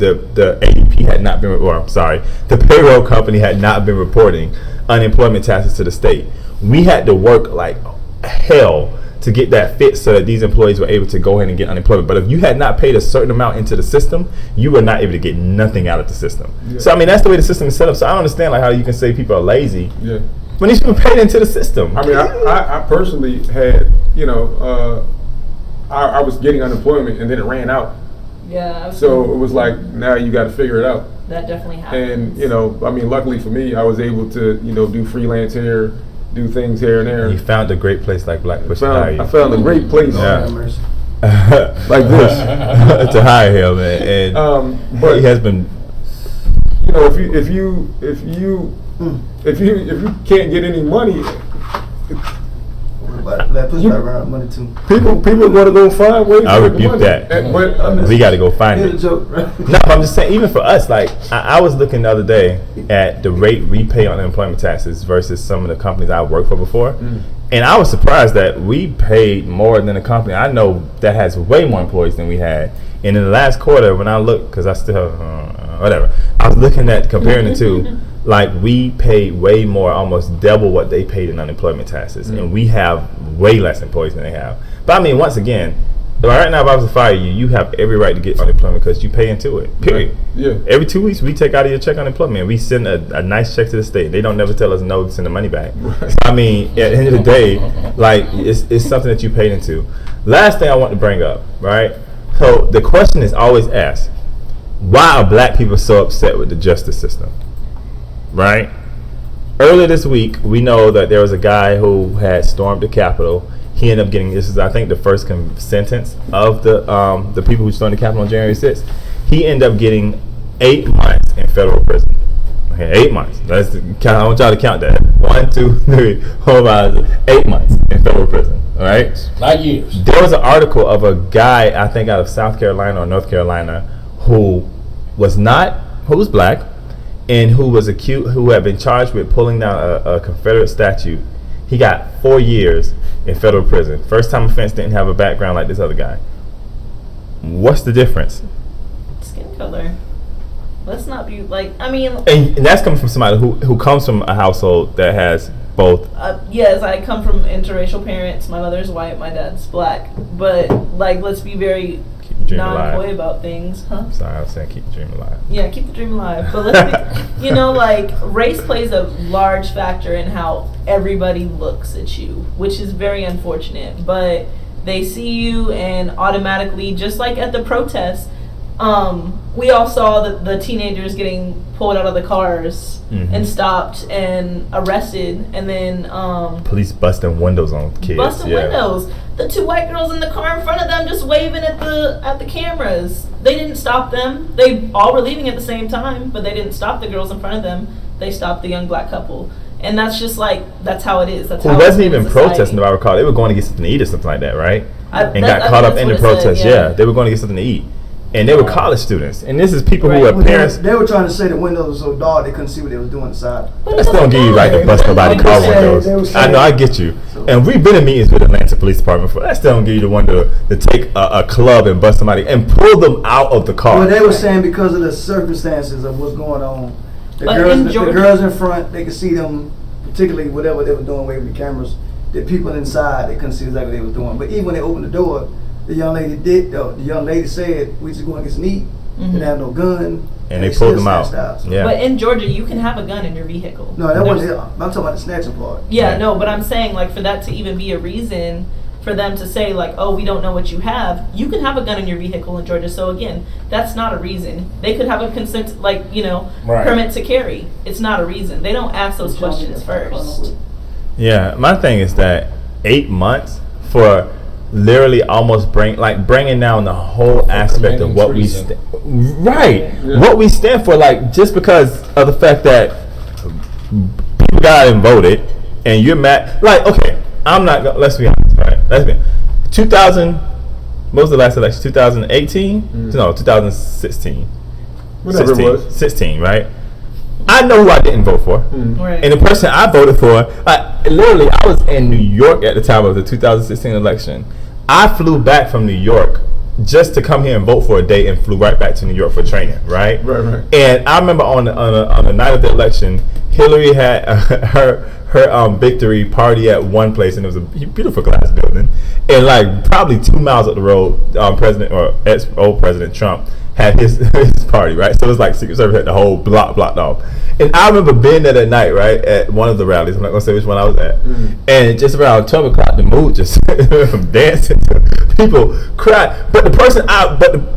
ADP had not been, the payroll company had not been reporting unemployment taxes to the state. We had to work like hell to get that fixed so that these employees were able to go ahead and get unemployment. But if you had not paid a certain amount into the system, you were not able to get nothing out of the system. Yeah. So that's the way the system is set up. So I don't understand like how you can say people are lazy. Yeah. When these people paid into the system. I personally had, I was getting unemployment and then it ran out. Yeah. So it was like, now you got to figure it out. That definitely happens. And, luckily for me, I was able to, do freelance here, do things here and there. You found a great place like Black Push to hire you. I found a great place. Yeah. Like this. To hire him, man. And but he has been. If you can't get any money, money too. People are going to go find ways. I rebuke that. But we got to go find it. Joke, right? No, I'm just saying. Even for us, like I was looking the other day at the rate we pay on unemployment taxes versus some of the companies I worked for before, and I was surprised that we paid more than a company I know that has way more employees than we had. And in the last quarter, when I looked, because I still whatever, I was looking at comparing the two. Like we paid way more, almost double what they paid in unemployment taxes, and we have way less employees than they have. But once again, right now, if I was to fire you, you have every right to get unemployment because you pay into it. Period. Right. Yeah. Every 2 weeks, we take out of your check unemployment. We send a nice check to the state. They don't never tell us no to send the money back. Right. So, at the end of the day, like it's something that you paid into. Last thing I want to bring up, right? So the question is always asked: why are black people so upset with the justice system? Right? Earlier this week, we know that there was a guy who had stormed the Capitol. He ended up getting, this is I think the first sentence of the people who stormed the Capitol on January 6th. He ended up getting 8 months in federal prison. Okay, 8 months. I want y'all to count that. 1, 2, 3, 4, 5, 8 months in federal prison. All right? Not years. There was an article of a guy, I think out of South Carolina or North Carolina, who was black, and who had been charged with pulling down a Confederate statue. He got 4 years in federal prison. First time offense, didn't have a background like this other guy. What's the difference? Skin color. Let's not be like, And that's coming from somebody who comes from a household that has both? Yes, I come from interracial parents. My mother's white, my dad's black. But like, let's be very non-coy about things, huh? Sorry, I was saying keep the dream alive. Yeah, keep the dream alive. But let's be, like race plays a large factor in how everybody looks at you, which is very unfortunate. But they see you and automatically, just like at the protest, we all saw the teenagers getting pulled out of the cars and stopped and arrested, and then police busting windows on kids. Windows. The two white girls in the car in front of them just waving at the cameras. They didn't stop them. They all were leaving at the same time, but they didn't stop the girls in front of them. They stopped the young black couple. And that's just like, that's how it is. That's how it wasn't even protesting, if I recall. They were going to get something to eat or something like that, right? And got caught up in the protest. Yeah, they were going to get something to eat. And they were college students. And this is people who are parents. They were trying to say the windows were so dark they couldn't see what they was doing inside. That still don't give you right to bust nobody's car windows. I know, I get you. And we've been in meetings with Atlanta Police Department for that. Still don't give you the one to take a club and bust somebody and pull them out of the car. Well, they were saying because of the circumstances of what's going on, the girls in front, they could see them, particularly whatever they were doing, waving the cameras. The people inside, they couldn't see exactly what they were doing. But even when they opened the door, the young lady said, "We just going to get some eat." They didn't have no gun. And they pulled them out. Yeah. But in Georgia, you can have a gun in your vehicle. No, that wasn't it. I'm talking about the snatching part. Yeah, no, but I'm saying, like, for that to even be a reason for them to say, like, oh, we don't know what you have. You can have a gun in your vehicle in Georgia. So again, that's not a reason. They could have a consent, permit to carry. It's not a reason. They don't ask those questions first. Yeah, my thing is that 8 months for literally almost bringing down the whole aspect of what we what we stand for, like, just because of the fact that people got out and voted and you're mad, like, okay, I'm not gonna, let's be honest, right? Let's be 2000, what was the last election? 2018? No, 2016. Whatever it was. 16, right? I know who I didn't vote for. Right. And the person I voted for, literally, I was in New York at the time of the 2016 election. I flew back from New York just to come here and vote for a day and flew right back to New York for training, right? Right. And I remember on the night of the election, Hillary had her victory party at one place, and it was a beautiful glass building. And like probably 2 miles up the road, old President Trump had his party, right? So it was like Secret Service had the whole block blocked off. And I remember being there that night, right, at one of the rallies. I'm not gonna say which one I was at. And just around 12 o'clock, the mood just from dancing to people cried. But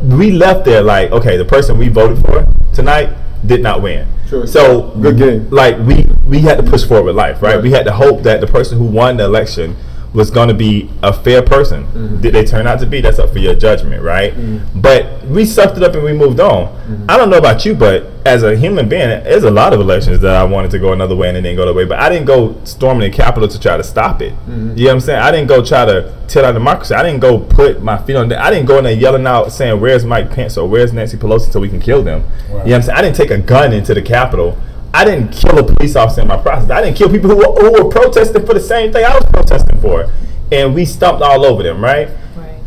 we left there like, okay, the person we voted for tonight did not win. Sure. So good game. Like we had to push forward with life, right? We had to hope that the person who won the election was going to be a fair person. Did they turn out to be? That's up for your judgment, right? But we sucked it up and we moved on. I don't know about you, but as a human being, there's a lot of elections that I wanted to go another way and it didn't go the way. But I didn't go storming the Capitol to try to stop it. You know what I'm saying? I didn't go try to tear down democracy. I didn't go put my feet on I didn't go in there yelling out saying, "Where's Mike Pence?" or "Where's Nancy Pelosi?" so we can kill them. Right. You know what I'm saying? I didn't take a gun into the Capitol. I didn't kill a police officer in my process. I didn't kill people who were protesting for the same thing I was protesting for. And we stomped all over them, right? Right.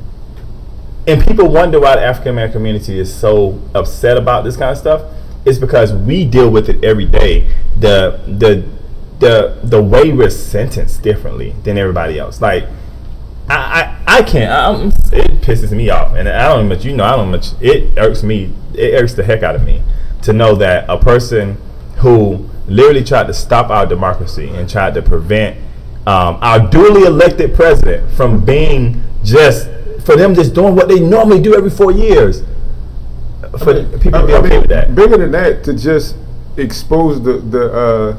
And people wonder why the African American community is so upset about this kind of stuff. It's because we deal with it every day. The way we're sentenced differently than everybody else. Like, I can't. It pisses me off, and I don't much. I don't much. It irks me. It irks the heck out of me to know that a person who literally tried to stop our democracy and tried to prevent our duly elected president from being for them just doing what they normally do every 4 years. People to be okay with that. Bigger than that, to just expose the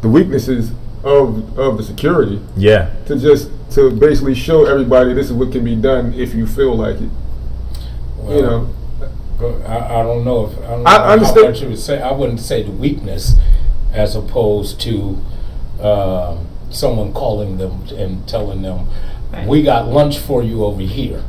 weaknesses of the security. Yeah. To basically show everybody this is what can be done if you feel like it. Well, I don't know if I understand. How much you would say. I wouldn't say the weakness, as opposed to someone calling them and telling them, "We got lunch for you over here."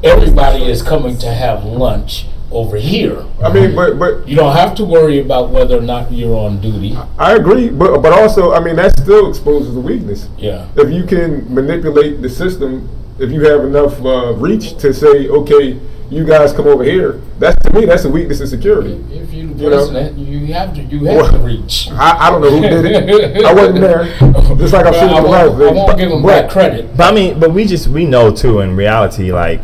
Everybody is coming to have lunch over here. I mean, but you don't have to worry about whether or not you're on duty. I agree, but also, I mean, that still exposes the weakness. Yeah. If you can manipulate the system, if you have enough reach to say, okay, you guys come over here. That's to me, that's a weakness in security. If you're the president, you have to reach. I don't know who did it. I wasn't there. Just like I'm sitting in the I won't give them black credit. But I mean, but we know too in reality, like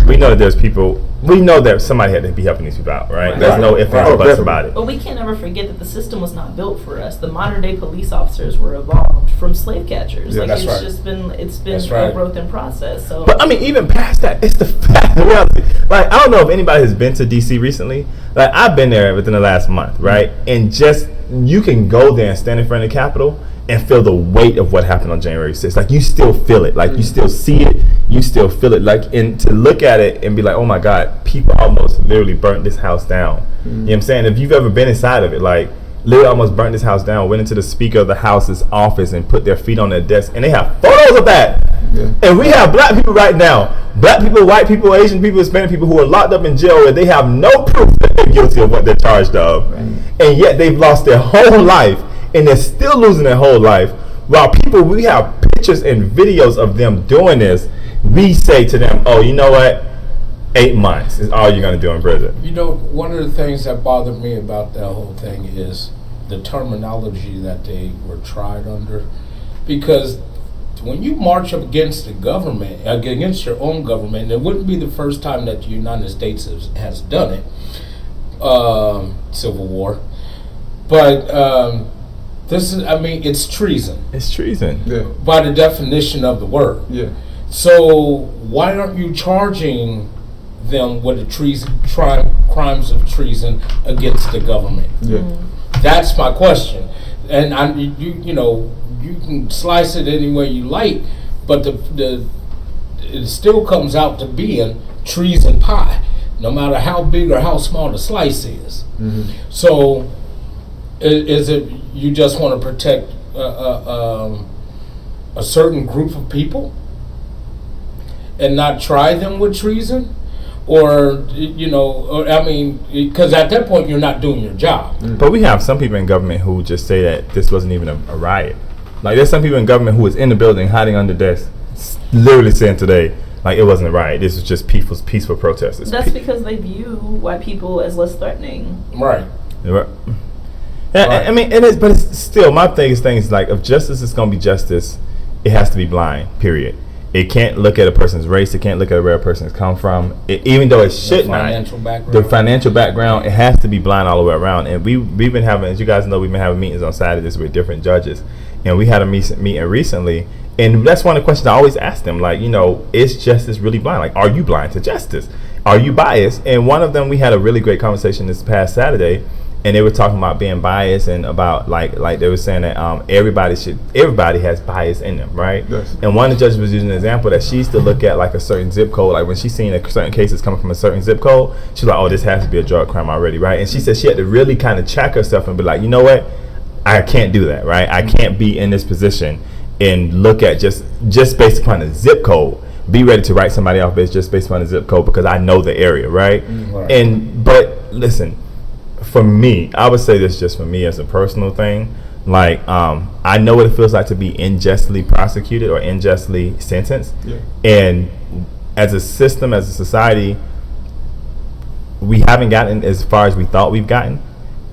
we know that there's people. We know that somebody had to be helping these people out, right? There's no ifs, ands, or buts about it. But we can't ever forget that the system was not built for us. The modern day police officers were evolved from slave catchers. Yeah, like that's it's been a growth in process. So, but I mean, even past that, it's the fact. The reality. Like I don't know if anybody has been to DC recently. Like I've been there within the last month, right? And just you can go there and stand in front of the Capitol and feel the weight of what happened on January 6th. Like you still feel it. Like you still see it. You still feel it. Like, and to look at it and be like, oh my God, people almost literally burnt this house down. You know what I'm saying? If you've ever been inside of it, like literally almost burnt this house down, went into the Speaker of the House's office and put their feet on their desk, and they have photos of that. Yeah. And we have black people right now, black people, white people, Asian people, Hispanic people who are locked up in jail and they have no proof that they're guilty of what they're charged of. Right. And yet they've lost their whole life and they're still losing their whole life. While people, we have pictures and videos of them doing this, we say to them, oh, you know what? 8 months is all you're going to do in prison. You know, one of the things that bothered me about that whole thing is the terminology that they were tried under. Because when you march up against the government, against your own government, it wouldn't be the first time that the United States has done it, Civil War. But this is, I mean, it's treason. It's treason. Yeah. By the definition of the word. Yeah. So why aren't you charging them with the crimes of treason against the government? Yeah. That's my question. And you know, you can slice it any way you like, but it still comes out to being treason pie, no matter how big or how small the slice is. Mm-hmm. So is it you just want to protect a certain group of people and not try them with treason? Or, you know, I mean, because at that point you're not doing your job. Mm-hmm. But we have some people in government who just say that this wasn't even a riot. Like there's some people in government who was in the building hiding under desks, literally saying today, like it wasn't a riot. This was just peaceful protesters. That's because they view white people as less threatening. Right. Right. I mean, but it's still, my thing is like, if justice is going to be justice, it has to be blind, period. It can't look at a person's race. It can't look at where a person has come from. Even though it should not. The financial background, it has to be blind all the way around. And we've been having, as you guys know, we've been having meetings on Saturdays with different judges. And we had a meeting recently. And that's one of the questions I always ask them. Like, you know, is justice really blind? Like, are you blind to justice? Are you biased? And one of them, we had a really great conversation this past Saturday. And they were talking about being biased and about like they were saying that everybody has bias in them, right? Yes. And one of the judges was using an example that she used to look at like a certain zip code, like when she's seen certain cases coming from a certain zip code, she's like, oh, this has to be a drug crime already, right? And she said she had to really kind of check herself and be like, you know what, I can't do that, right? I can't be in this position and look at just based upon the zip code, be ready to write somebody off just based upon the zip code because I know the area, right? Right. But listen. For me, I would say this just for me as a personal thing. Like, I know what it feels like to be unjustly prosecuted or unjustly sentenced. Yeah. And as a system, as a society, we haven't gotten as far as we thought we've gotten.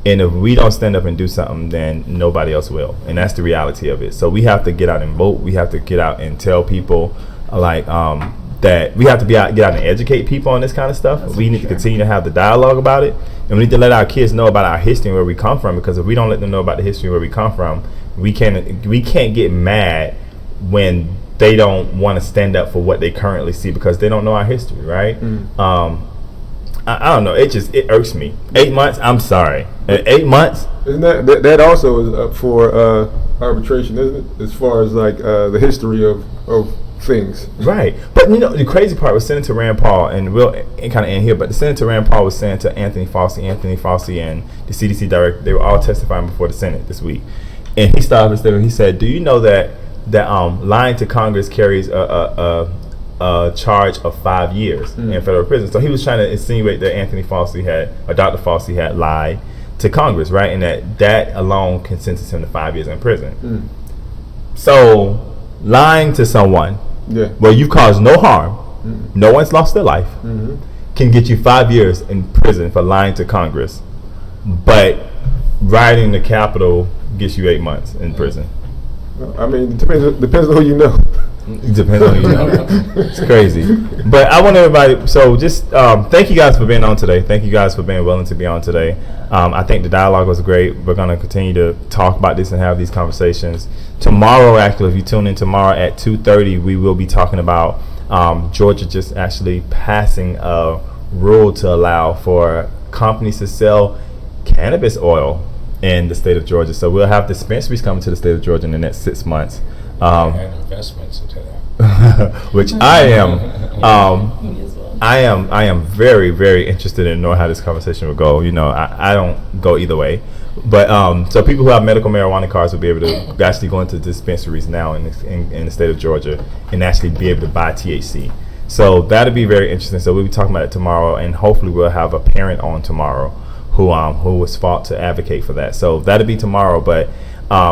And if we don't stand up and do something, then nobody else will. And that's the reality of it. So we have to get out and vote. We have to get out and tell people, like, that we have to get out and educate people on this kind of stuff. That's we need to continue to have the dialogue about it. And we need to let our kids know about our history and where we come from, because if we don't let them know about the history and where we come from, we can't get mad when they don't want to stand up for what they currently see because they don't know our history, right? I don't know. It irks me. 8 months. I'm sorry. 8 months. Isn't that also is up for arbitration, isn't it? As far as like the history of things. Right. But you know, the crazy part was Senator Rand Paul, and we'll kind of end here, but Senator Rand Paul was saying to Anthony Fauci and the CDC director, they were all testifying before the Senate this week. And he started his statement. He said, do you know that lying to Congress carries a charge of 5 years in federal prison? So he was trying to insinuate that Dr. Fauci had lied to Congress, right? And that alone can sentence him to 5 years in prison. So lying to someone where you've caused no harm, no one's lost their life, can get you 5 years in prison for lying to Congress, but rioting the Capitol gets you 8 months in prison. I mean, it depends on who you know. It depends on who you know. It's crazy. But I want everybody, so just thank you guys for being on today. Thank you guys for being willing to be on today. I think the dialogue was great. We're going to continue to talk about this and have these conversations. Tomorrow, actually, if you tune in tomorrow at 2:30, we will be talking about Georgia just actually passing a rule to allow for companies to sell cannabis oil in the state of Georgia. So we'll have dispensaries coming to the state of Georgia in the next 6 months. And investments into that. Which I am very, very interested in knowing how this conversation will go. You know, I don't go either way. But so people who have medical marijuana cards will be able to actually go into dispensaries now in the state of Georgia and actually be able to buy THC. So that'll be very interesting. So we'll be talking about it tomorrow, and hopefully we'll have a parent on tomorrow who was fought to advocate for that. So that'll be tomorrow. But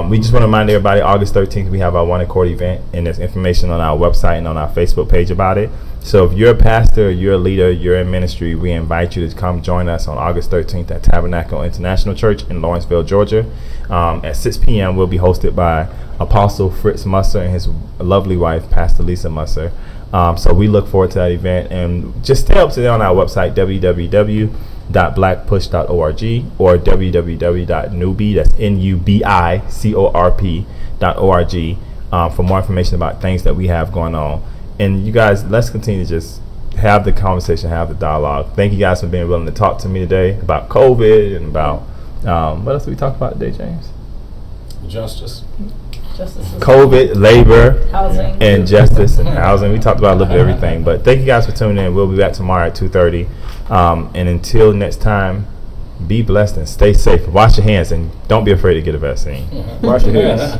we just want to remind everybody, August 13th, we have our One Accord event, and there's information on our website and on our Facebook page about it. So if you're a pastor, you're a leader, you're in ministry, we invite you to come join us on August 13th at Tabernacle International Church in Lawrenceville, Georgia. At 6 p.m., we'll be hosted by Apostle Fritz Musser and his lovely wife, Pastor Lisa Musser. So we look forward to that event. And just stay up to date on our website, www.blackpush.org or www.nubi, that's NUBICORP.org, for more information about things that we have going on. And you guys, let's continue to just have the conversation, have the dialogue. Thank you guys for being willing to talk to me today about COVID and about what else did we talk about today, James? Justice. COVID, labor, housing, and justice and housing. We talked about a little bit of everything. But thank you guys for tuning in. We'll be back tomorrow at 2:30. And until next time, be blessed and stay safe. Wash your hands and don't be afraid to get a vaccine. Wash your hands.